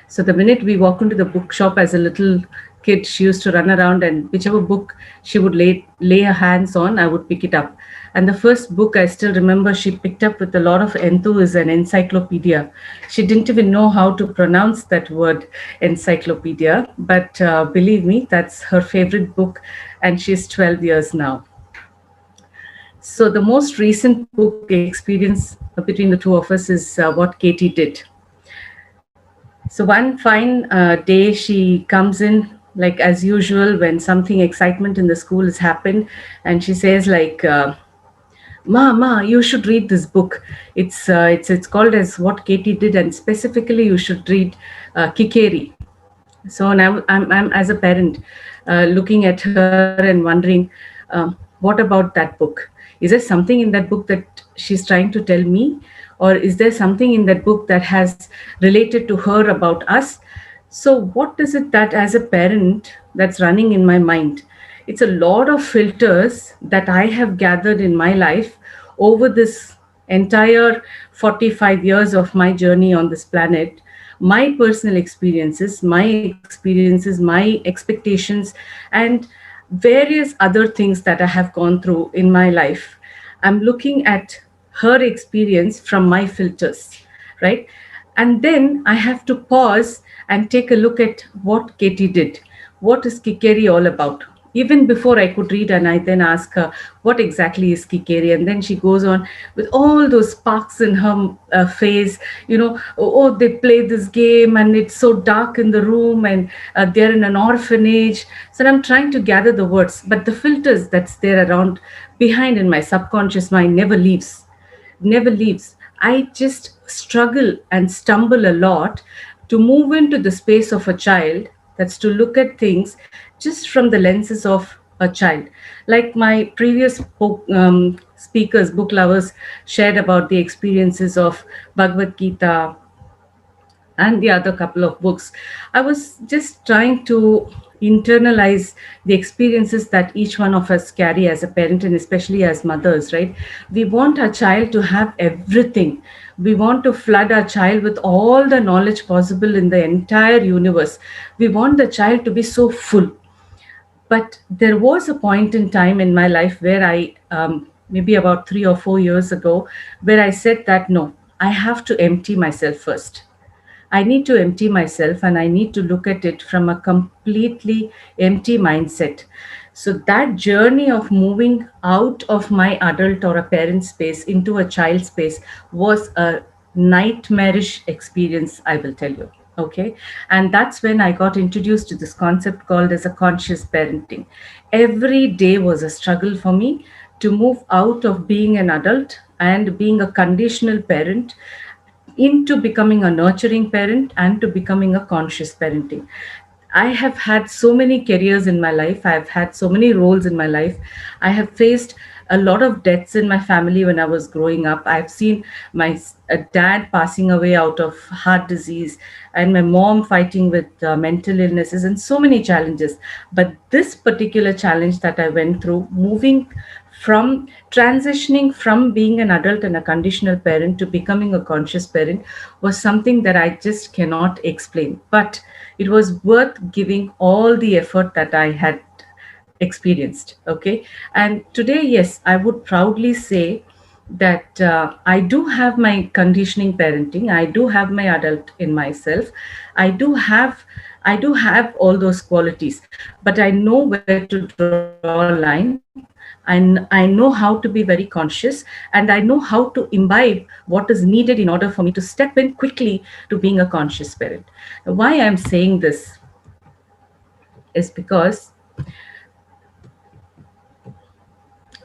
So the minute we walk into the bookshop as a little kid, she used to run around, and whichever book she would lay her hands on, I would pick it up. And the first book I still remember she picked up with a lot of enthu is an encyclopedia. She didn't even know how to pronounce that word, encyclopedia. But believe me, that's her favorite book, and she's 12 years now. So the most recent book experience between the two of us is what Katie did. So one fine day, she comes in like as usual when something excitement in the school has happened, and she says like, Ma, you should read this book. It's called as What Katie Did, and specifically you should read Kikeri. So now I'm as a parent looking at her and wondering, what about that book? Is there something in that book that she's trying to tell me, or is there something in that book that has related to her about us? So what is it that as a parent that's running in my mind? It's a lot of filters that I have gathered in my life over this entire 45 years of my journey on this planet. My personal experiences, my expectations, and various other things that I have gone through in my life. I'm looking at her experience from my filters, right? And then I have to pause and take a look at what Katie did. What is Kikeri all about? Even before I could read, and I then ask her, what exactly is Kikeri? And then she goes on with all those sparks in her face, oh, they play this game and it's so dark in the room, and they're in an orphanage. So I'm trying to gather the words, but the filters that's there around behind in my subconscious mind never leaves. I just struggle and stumble a lot to move into the space of a child, that's to look at things just from the lenses of a child. Like my previous speakers, book lovers, shared about the experiences of Bhagavad Gita and the other couple of books. I was just trying to internalize the experiences that each one of us carry as a parent, and especially as mothers, right? We want our child to have everything. We want to flood our child with all the knowledge possible in the entire universe. We want the child to be so full. But there was a point in time in my life where maybe about 3 or 4 years ago, where I said that no, I have to empty myself first. I need to empty myself, and I need to look at it from a completely empty mindset. So that journey of moving out of my adult or a parent space into a child space was a nightmarish experience, I will tell you. Okay. And that's when I got introduced to this concept called as a conscious parenting. Every day was a struggle for me to move out of being an adult and being a conditional parent into becoming a nurturing parent and to becoming a conscious parenting. I have had so many careers in my life. I've had so many roles in my life. I have faced a lot of deaths in my family when I was growing up. I've seen my dad passing away out of heart disease, and my mom fighting with mental illnesses, and so many challenges. But this particular challenge that I went through, transitioning from being an adult and a conditional parent to becoming a conscious parent, was something that I just cannot explain. But it was worth giving all the effort that I had experienced. Okay. And today, yes, I would proudly say that I do have my conditioning parenting. I do have my adult in myself. I do have I do have all those qualities, but I know where to draw a line. I know how to be very conscious, and I know how to imbibe what is needed in order for me to step in quickly to being a conscious parent. Why I'm saying this is because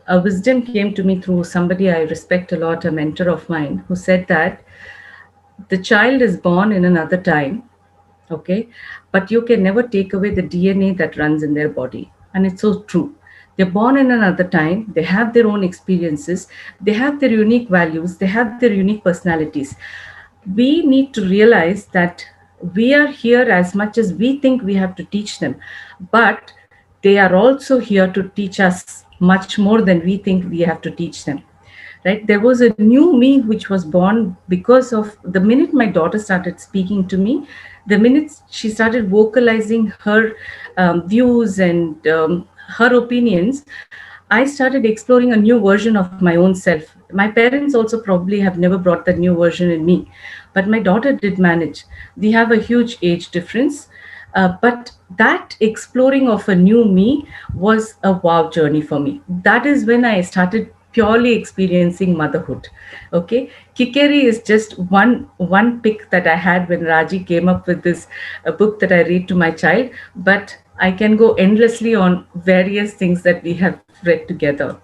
a wisdom came to me through somebody I respect a lot, a mentor of mine, who said that the child is born in another time, okay, but you can never take away the DNA that runs in their body. And it's so true. They're born in another time, they have their own experiences, they have their unique values, they have their unique personalities. We need to realize that we are here as much as we think we have to teach them, but they are also here to teach us much more than we think we have to teach them. Right, there was a new me which was born because of the minute my daughter started speaking to me, the minute she started vocalizing her views and her opinions, I started exploring a new version of my own self. My parents also probably have never brought that new version in me, but my daughter did manage. We have a huge age difference, but that exploring of a new me was a wow journey for me. That is when I started purely experiencing motherhood. Okay, Kikeri is just one pick that I had when Raji came up with this book that I read to my child, but I can go endlessly on various things that we have read together.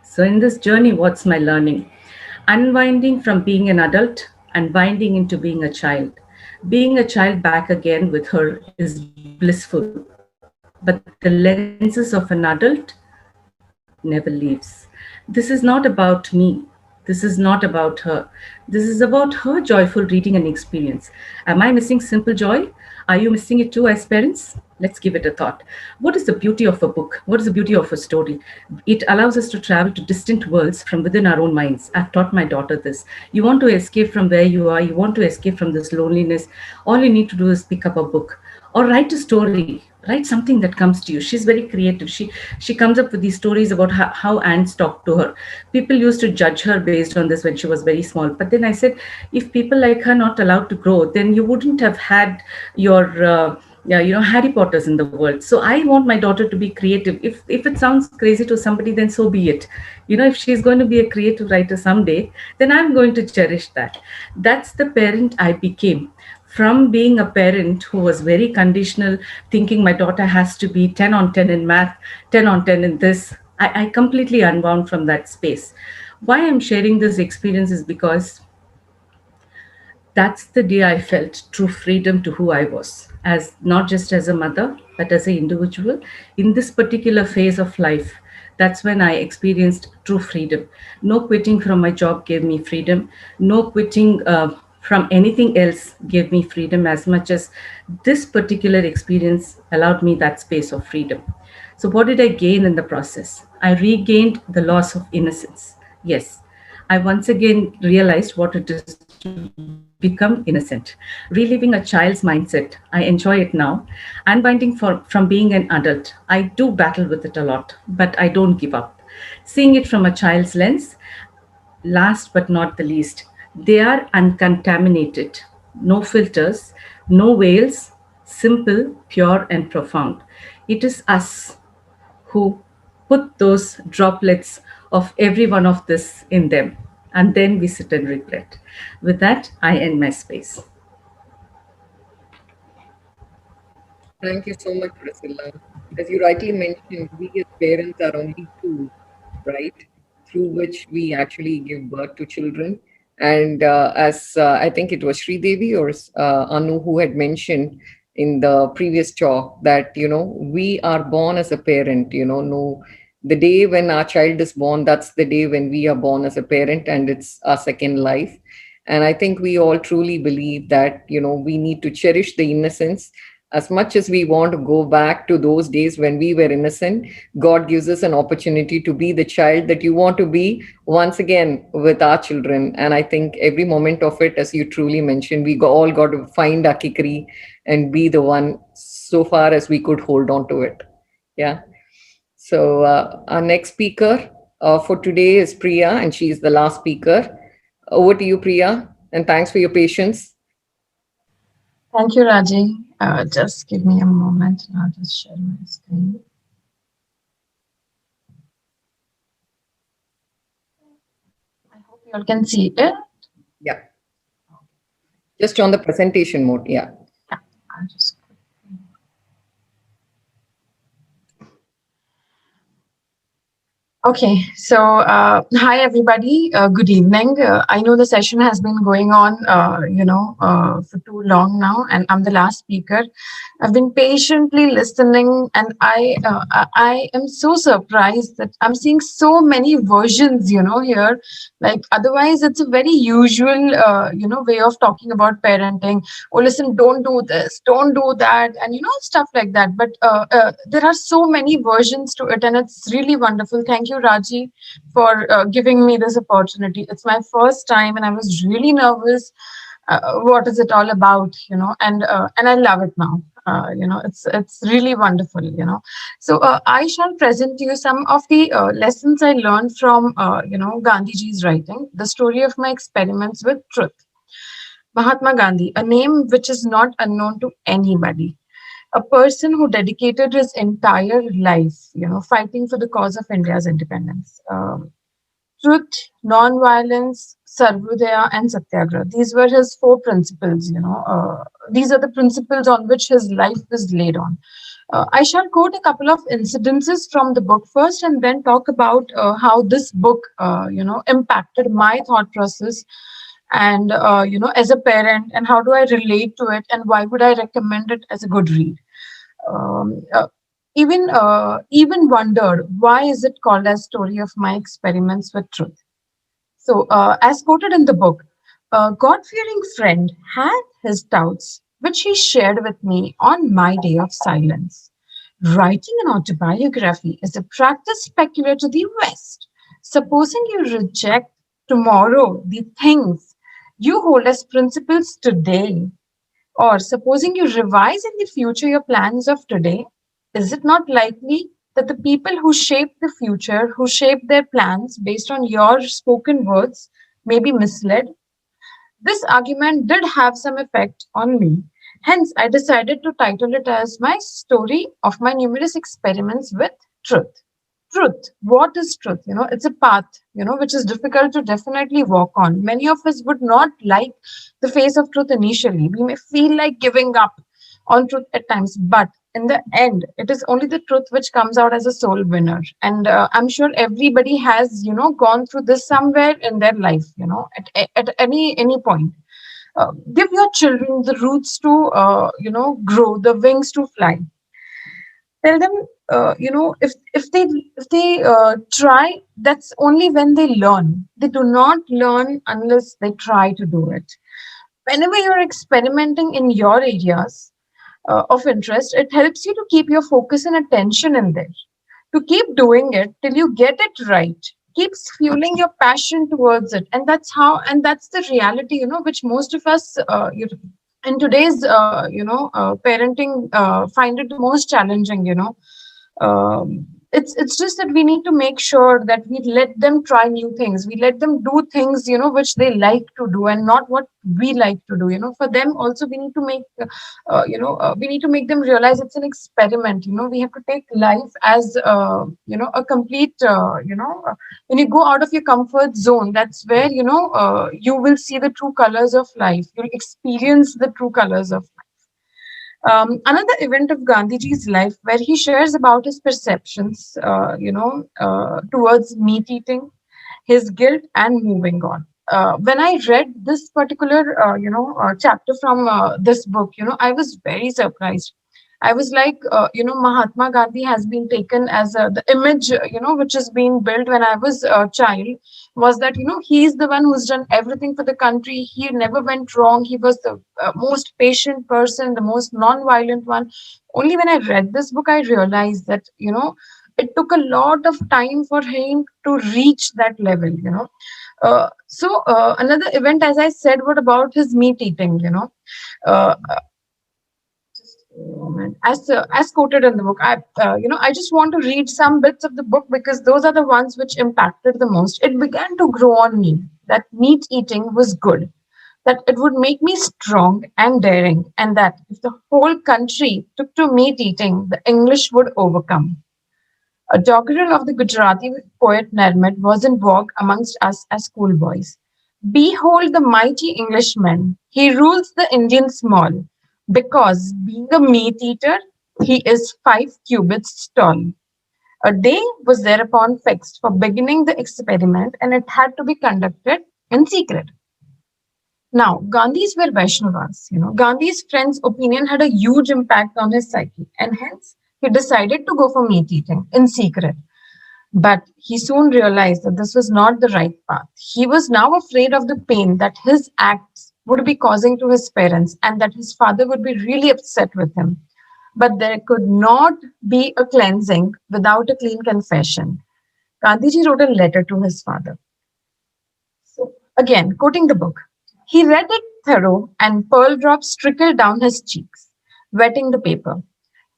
So in this journey, what's my learning? Unwinding from being an adult and winding into being a child. Being a child back again with her is blissful, but the lenses of an adult never leaves. This is not about me. This is not about her. This is about her joyful reading and experience. Am I missing simple joy? Are you missing it too as parents? Let's give it a thought. What is the beauty of a book? What is the beauty of a story? It allows us to travel to distant worlds from within our own minds. I've taught my daughter this. You want to escape from where you are, you want to escape from this loneliness. All you need to do is pick up a book or write a story. Write something that comes to you. She's very creative. She comes up with these stories about how ants talk to her. People used to judge her based on this when she was very small, but then I said, if people like her not allowed to grow, then you wouldn't have had your yeah, Harry Potters in the world. So I want my daughter to be creative. If it sounds crazy to somebody, then so be it. If she's going to be a creative writer someday, then I'm going to cherish that. That's the parent I became. From being a parent who was very conditional, thinking my daughter has to be 10 on 10 in math, 10 on 10 in this, I completely unwound from that space. Why I'm sharing this experience is because that's the day I felt true freedom to who I was, as not just as a mother, but as an individual. In this particular phase of life, that's when I experienced true freedom. No quitting from my job gave me freedom. No quitting from anything else gave me freedom as much as this particular experience allowed me that space of freedom. So, what did I gain in the process? I regained the loss of innocence. Yes, I once again realized what it is to become innocent. Reliving a child's mindset, I enjoy it now. Unbinding from being an adult, I do battle with it a lot, but I don't give up. Seeing it from a child's lens, last but not the least, they are uncontaminated, no filters, no veils, simple, pure, and profound. It is us who put those droplets of every one of this in them, and then we sit and regret. With that, I end my space. Thank you so much, Priscilla. As you rightly mentioned, we as parents are only tools, right, through which we actually give birth to children. And as I think it was Sreedevi or Anu who had mentioned in the previous talk that, we are born as a parent, no, the day when our child is born, that's the day when we are born as a parent, and it's our second life. And I think we all truly believe that, we need to cherish the innocence. As much as we want to go back to those days when we were innocent, God gives us an opportunity to be the child that you want to be once again with our children. And I think every moment of it, as you truly mentioned, all got to find our kikri and be the one so far as we could hold on to it. Yeah. So our next speaker, for today is Priya, and she's the last speaker. Over to you, Priya, and thanks for your patience. Thank you, Raji. Just give me a moment and I'll just share my screen. I hope you all can see it. Yeah, just on the presentation mode. Yeah. Yeah, I'll just. Okay, so hi everybody. Good evening. I know the session has been going on, for too long now, and I'm the last speaker. I've been patiently listening, and I am so surprised that I'm seeing so many versions, here. Like otherwise, it's a very usual, way of talking about parenting. Oh, listen, don't do this, don't do that, and stuff like that. But there are so many versions to it, and it's really wonderful. Thank you, Raji, for giving me this opportunity. It's my first time, and I was really nervous. What is it all about, and I love it now. It's really wonderful. So I shall present to you some of the lessons I learned from Gandhiji's writing, the story of my experiments with truth. Mahatma Gandhi, a name which is not unknown to anybody, a person who dedicated his entire life, fighting for the cause of India's independence. Truth, non-violence, Sarvodaya, and Satyagraha. These were his four principles. These are the principles on which his life is laid on. I shall quote a couple of incidences from the book first, and then talk about how this book, impacted my thought process, and as a parent, and how do I relate to it, and why would I recommend it as a good read. Um, uh, even wondered why is it called as story of my experiments with truth. So, as quoted in the book, a God-fearing friend had his doubts, which he shared with me on my day of silence. Writing an autobiography is a practice peculiar to the West. Supposing you reject tomorrow the things you hold as principles today, or supposing you revise in the future your plans of today, is it not likely that the people who shape the future, who shape their plans based on your spoken words, may be misled? This argument did have some effect on me. Hence, I decided to title it as My Story of My Numerous Experiments with Truth. Truth. What is truth? It's a path, which is difficult to definitely walk on. Many of us would not like the face of truth initially. We may feel like giving up on truth at times, but in the end, it is only the truth which comes out as a soul winner. And I'm sure everybody has, gone through this somewhere in their life, at any point. Give your children the roots to, grow, the wings to fly. Tell them, if they try, that's only when they learn. They do not learn unless they try to do it. Whenever you're experimenting in your areas of interest, it helps you to keep your focus and attention in there, to keep doing it till you get it right, keeps fueling your passion towards it. And that's the reality, which most of us in today's parenting find it the most challenging. It's just that we need to make sure that we let them try new things, we let them do things, which they like to do, and not what we like to do. For them also, we need to make we need to make them realize it's an experiment. We have to take life as a complete when you go out of your comfort zone, that's where you will see the true colors of life, you'll experience the true colors of life. Another event of Gandhiji's life where he shares about his perceptions, towards meat eating, his guilt, and moving on. When I read this particular, chapter from this book, I was very surprised. I was like, Mahatma Gandhi has been taken as the image, which is being built when I was a child, was that, he's the one who's done everything for the country. He never went wrong. He was the most patient person, the most non-violent one. Only when I read this book, I realized that, it took a lot of time for him to reach that level, another event, as I said, what about his meat eating, uh, moment. As quoted in the book, I just want to read some bits of the book because those are the ones which impacted the most. It began to grow on me that meat eating was good, that it would make me strong and daring, and that if the whole country took to meat eating, the English would overcome. A doggerel of the Gujarati poet Narmad was in vogue amongst us as schoolboys. Behold the mighty Englishman, he rules the Indian small, because being a meat eater, he is 5 cubits tall. A day was thereupon fixed for beginning the experiment, and it had to be conducted in secret. Now, Gandhi's were Vaishnavas. Gandhi's friend's opinion had a huge impact on his psyche, and hence he decided to go for meat eating in secret. But he soon realized that this was not the right path. He was now afraid of the pain that his acts would be causing to his parents and that his father would be really upset with him. But there could not be a cleansing without a clean confession. Gandhiji wrote a letter to his father. So, again, quoting the book, he read it thorough and pearl drops trickled down his cheeks, wetting the paper.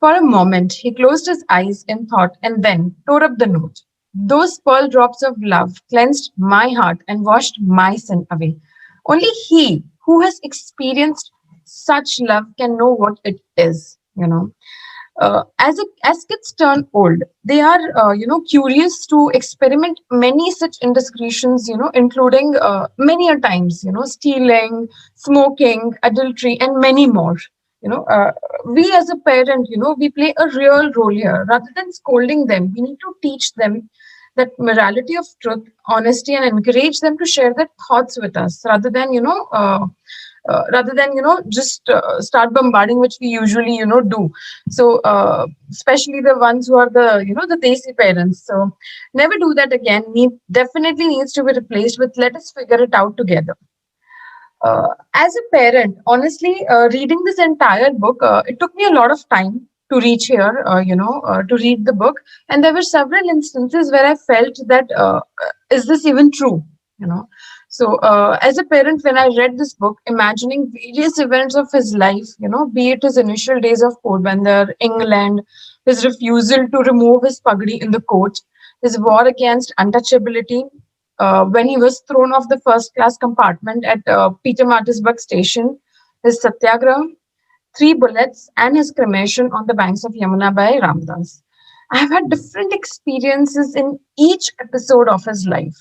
For a moment, he closed his eyes in thought and then tore up the note. Those pearl drops of love cleansed my heart and washed my sin away. Only he who has experienced such love can know what it is. As kids turn old, they are curious to experiment many such indiscretions, including many a times, stealing, smoking, adultery, and many more. you know uh, we as a parent, we play a real role here. Rather than scolding them, we need to teach them that morality of truth, honesty, and encourage them to share their thoughts with us, rather than just start bombarding, which we usually do. So especially the ones who are the desi parents. So never do that again. Definitely needs to be replaced with let us figure it out together. As a parent, honestly, reading this entire book, it took me a lot of time to reach here, to read the book. And there were several instances where I felt that, is this even true? You know. So, as a parent, when I read this book, imagining various events of his life, be it his initial days of Porbandar, England, his refusal to remove his pagdi in the court, his war against untouchability, when he was thrown off the first class compartment at Peter Martinsburg station, his satyagraha, 3 bullets, and his cremation on the banks of Yamuna by Ramdas. I have had different experiences in each episode of his life,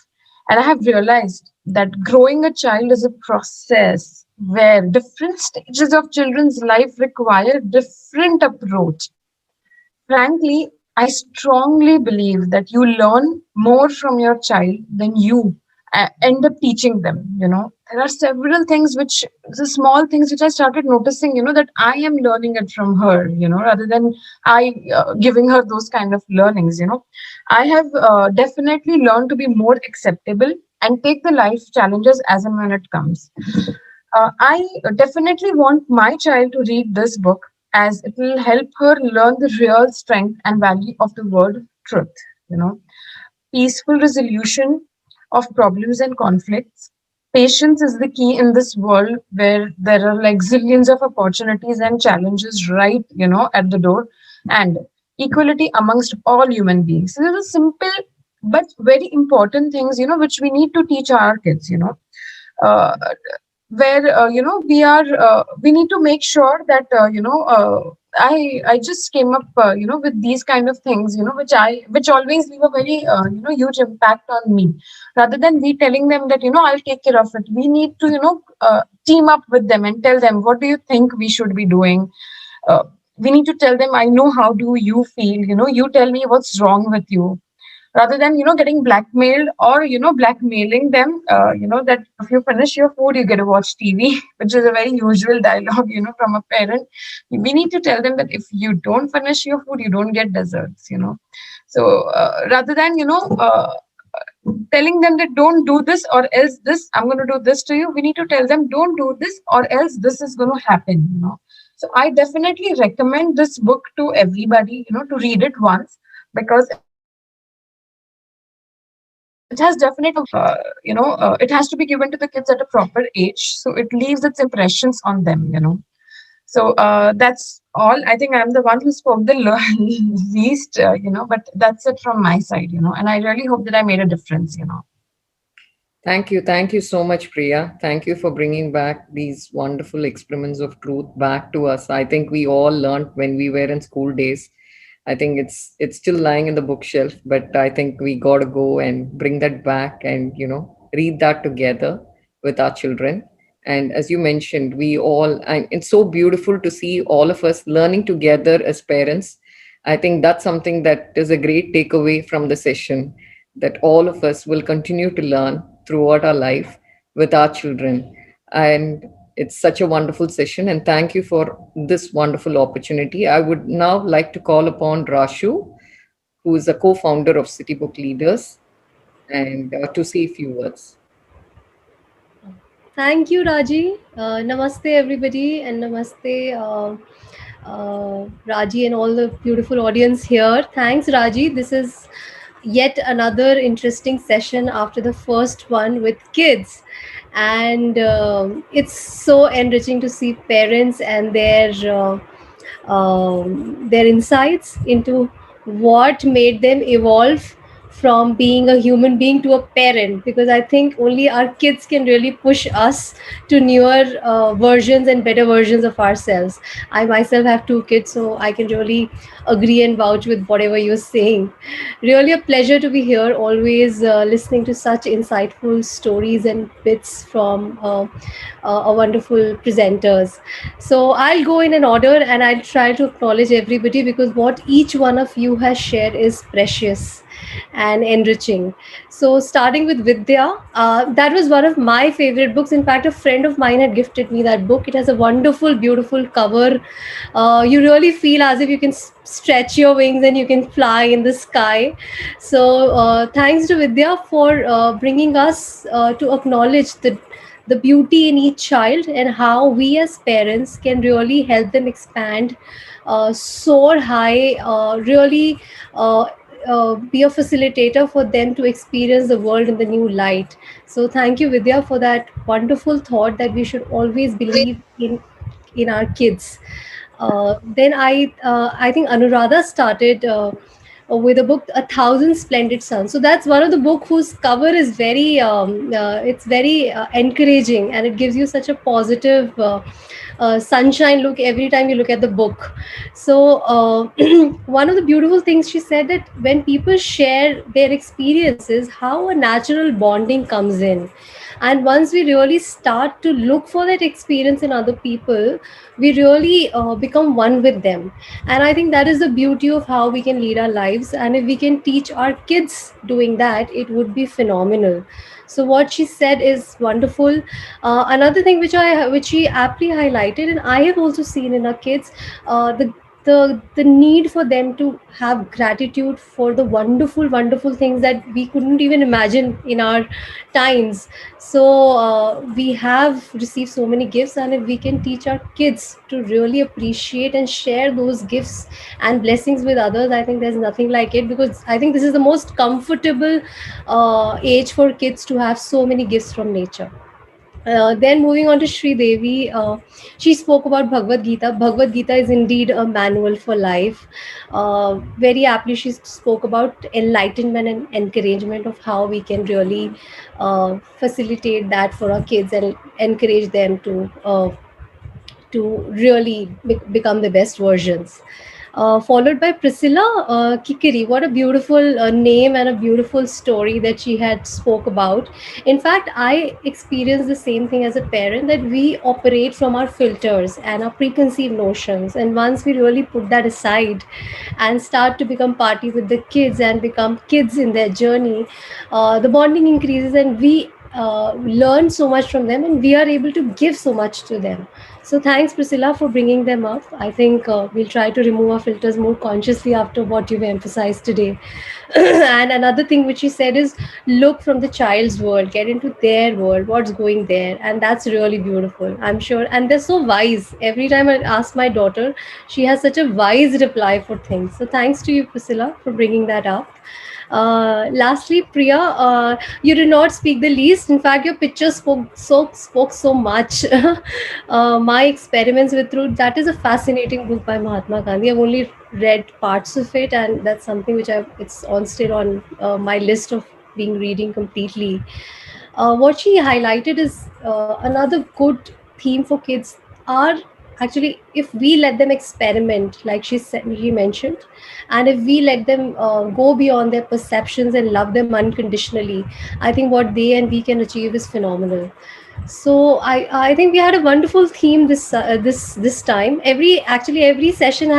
and I have realized that growing a child is a process where different stages of children's life require different approach. Frankly, I strongly believe that you learn more from your child than you end up teaching them. There are several things the small things which I started noticing, that I am learning it from her, rather than I giving her those kind of learnings. I have definitely learned to be more acceptable and take the life challenges as and when it comes. I definitely want my child to read this book as it will help her learn the real strength and value of the word truth. You know, Peaceful resolution of problems and conflicts. Patience is the key in this world where there are like zillions of opportunities and challenges right, at the door, and equality amongst all human beings. So these are simple but very important things, which we need to teach our kids. Uh, where we need to make sure that I just came up with these kind of things, which always leave a very huge impact on me. Rather than we telling them that I'll take care of it, we need to team up with them and tell them, what do you think we should be doing? uh, we need to tell them, I know how do you feel, you tell me what's wrong with you, rather than getting blackmailed or blackmailing them, that if you finish your food you get to watch TV, which is a very usual dialogue from a parent. We need to tell them that if you don't finish your food you don't get desserts. So rather than telling them that don't do this or else this, I'm going to do this to you, we need to tell them don't do this or else this is going to happen. So I definitely recommend this book to everybody, to read it once, because it has definitely it has to be given to the kids at a proper age, so it leaves its impressions on them. So that's all. I think I'm the one who spoke the least, but that's it from my side, and I really hope that I made a difference. Thank you. Thank you so much, Priya. Thank you for bringing back these wonderful experiments of truth back to us. I think we all learned when we were in school days. I think it's still lying in the bookshelf, but I think we got to go and bring that back and, read that together with our children. And as you mentioned, and it's so beautiful to see all of us learning together as parents. I think that's something that is a great takeaway from the session, that all of us will continue to learn throughout our life with our children. And it's such a wonderful session. And thank you for this wonderful opportunity. I would now like to call upon Rashu, who is a co founder of City Book Leaders, and to say a few words. Thank you, Raji. Namaste, everybody, and namaste, Raji, and all the beautiful audience here. Thanks, Raji. This is yet another interesting session after the first one with kids. And it's so enriching to see parents and their insights into what made them evolve from being a human being to a parent, because I think only our kids can really push us to newer versions and better versions of ourselves. I myself have two kids, so I can really agree and vouch with whatever you're saying. Really a pleasure to be here, always listening to such insightful stories and bits from wonderful presenters. So I'll go in an order and I'll try to acknowledge everybody, because what each one of you has shared is precious and enriching. So starting with Vidya, that was one of my favorite books. In fact, a friend of mine had gifted me that book. It has a wonderful, beautiful cover. You really feel as if you can stretch your wings and you can fly in the sky. So thanks to Vidya for bringing us to acknowledge the beauty in each child, and how we as parents can really help them expand, soar high, really be a facilitator for them to experience the world in the new light. So thank you, Vidya, for that wonderful thought that we should always believe in our kids. Then I think Anuradha started with a book, A Thousand Splendid Suns. So that's one of the book whose cover is very it's very encouraging, and it gives you such a positive sunshine look every time you look at the book. So one of the beautiful things she said, that when people share their experiences, how a natural bonding comes in. And once we really start to look for that experience in other people, we really become one with them. And I think that is the beauty of how we can lead our lives. And if we can teach our kids doing that, it would be phenomenal. So what she said is wonderful. Another thing which she aptly highlighted, and I have also seen in our kids, the need for them to have gratitude for the wonderful things that we couldn't even imagine in our times. So we have received so many gifts, and if we can teach our kids to really appreciate and share those gifts and blessings with others, I think there's nothing like it, because I think this is the most comfortable age for kids to have so many gifts from nature. Then moving on to Sreedevi, she spoke about Bhagavad Gita. Bhagavad Gita is indeed a manual for life. Very aptly, she spoke about enlightenment and encouragement of how we can really facilitate that for our kids and encourage them to really become the best versions. Followed by Precilla, Kikiri. What a beautiful name and a beautiful story that she had spoke about. In fact, I experienced the same thing as a parent, that we operate from our filters and our preconceived notions. And once we really put that aside and start to become party with the kids and become kids in their journey, the bonding increases, and we learn so much from them, and we are able to give so much to them. So thanks, Priscilla, for bringing them up. I think we'll try to remove our filters more consciously after what you've emphasized today. And another thing which you said is, look from the child's world, get into their world, what's going there. And that's really beautiful, I'm sure. And they're so wise. Every time I ask my daughter, she has such a wise reply for things. So thanks to you, Priscilla, for bringing that up. Lastly, Priya, you did not speak the least. In fact, your picture spoke so much. My Experiments with Truth, that is a fascinating book by Mahatma Gandhi. I've only read parts of it, and that's something which it's on still on my list of being reading completely. What she highlighted is another good theme for kids are actually if we let them experiment, like she mentioned, and if we let them go beyond their perceptions and love them unconditionally, I think what they and we can achieve is phenomenal. So I think we had a wonderful theme this time. Every session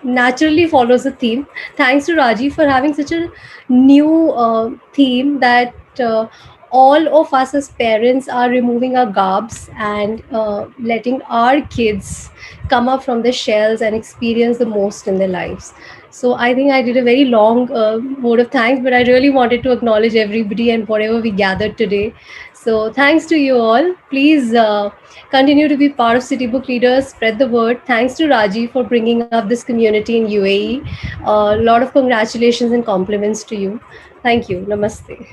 naturally follows a theme. Thanks to Raji for having such a new theme that all of us as parents are removing our garbs and letting our kids come up from the shells and experience the most in their lives. So I think I did a very long vote of thanks, but I really wanted to acknowledge everybody and whatever we gathered today. So thanks to you all. Please continue to be part of City Book Leaders. Spread the word. Thanks to Raji for bringing up this community in UAE. A lot of congratulations and compliments to you. Thank you. Namaste.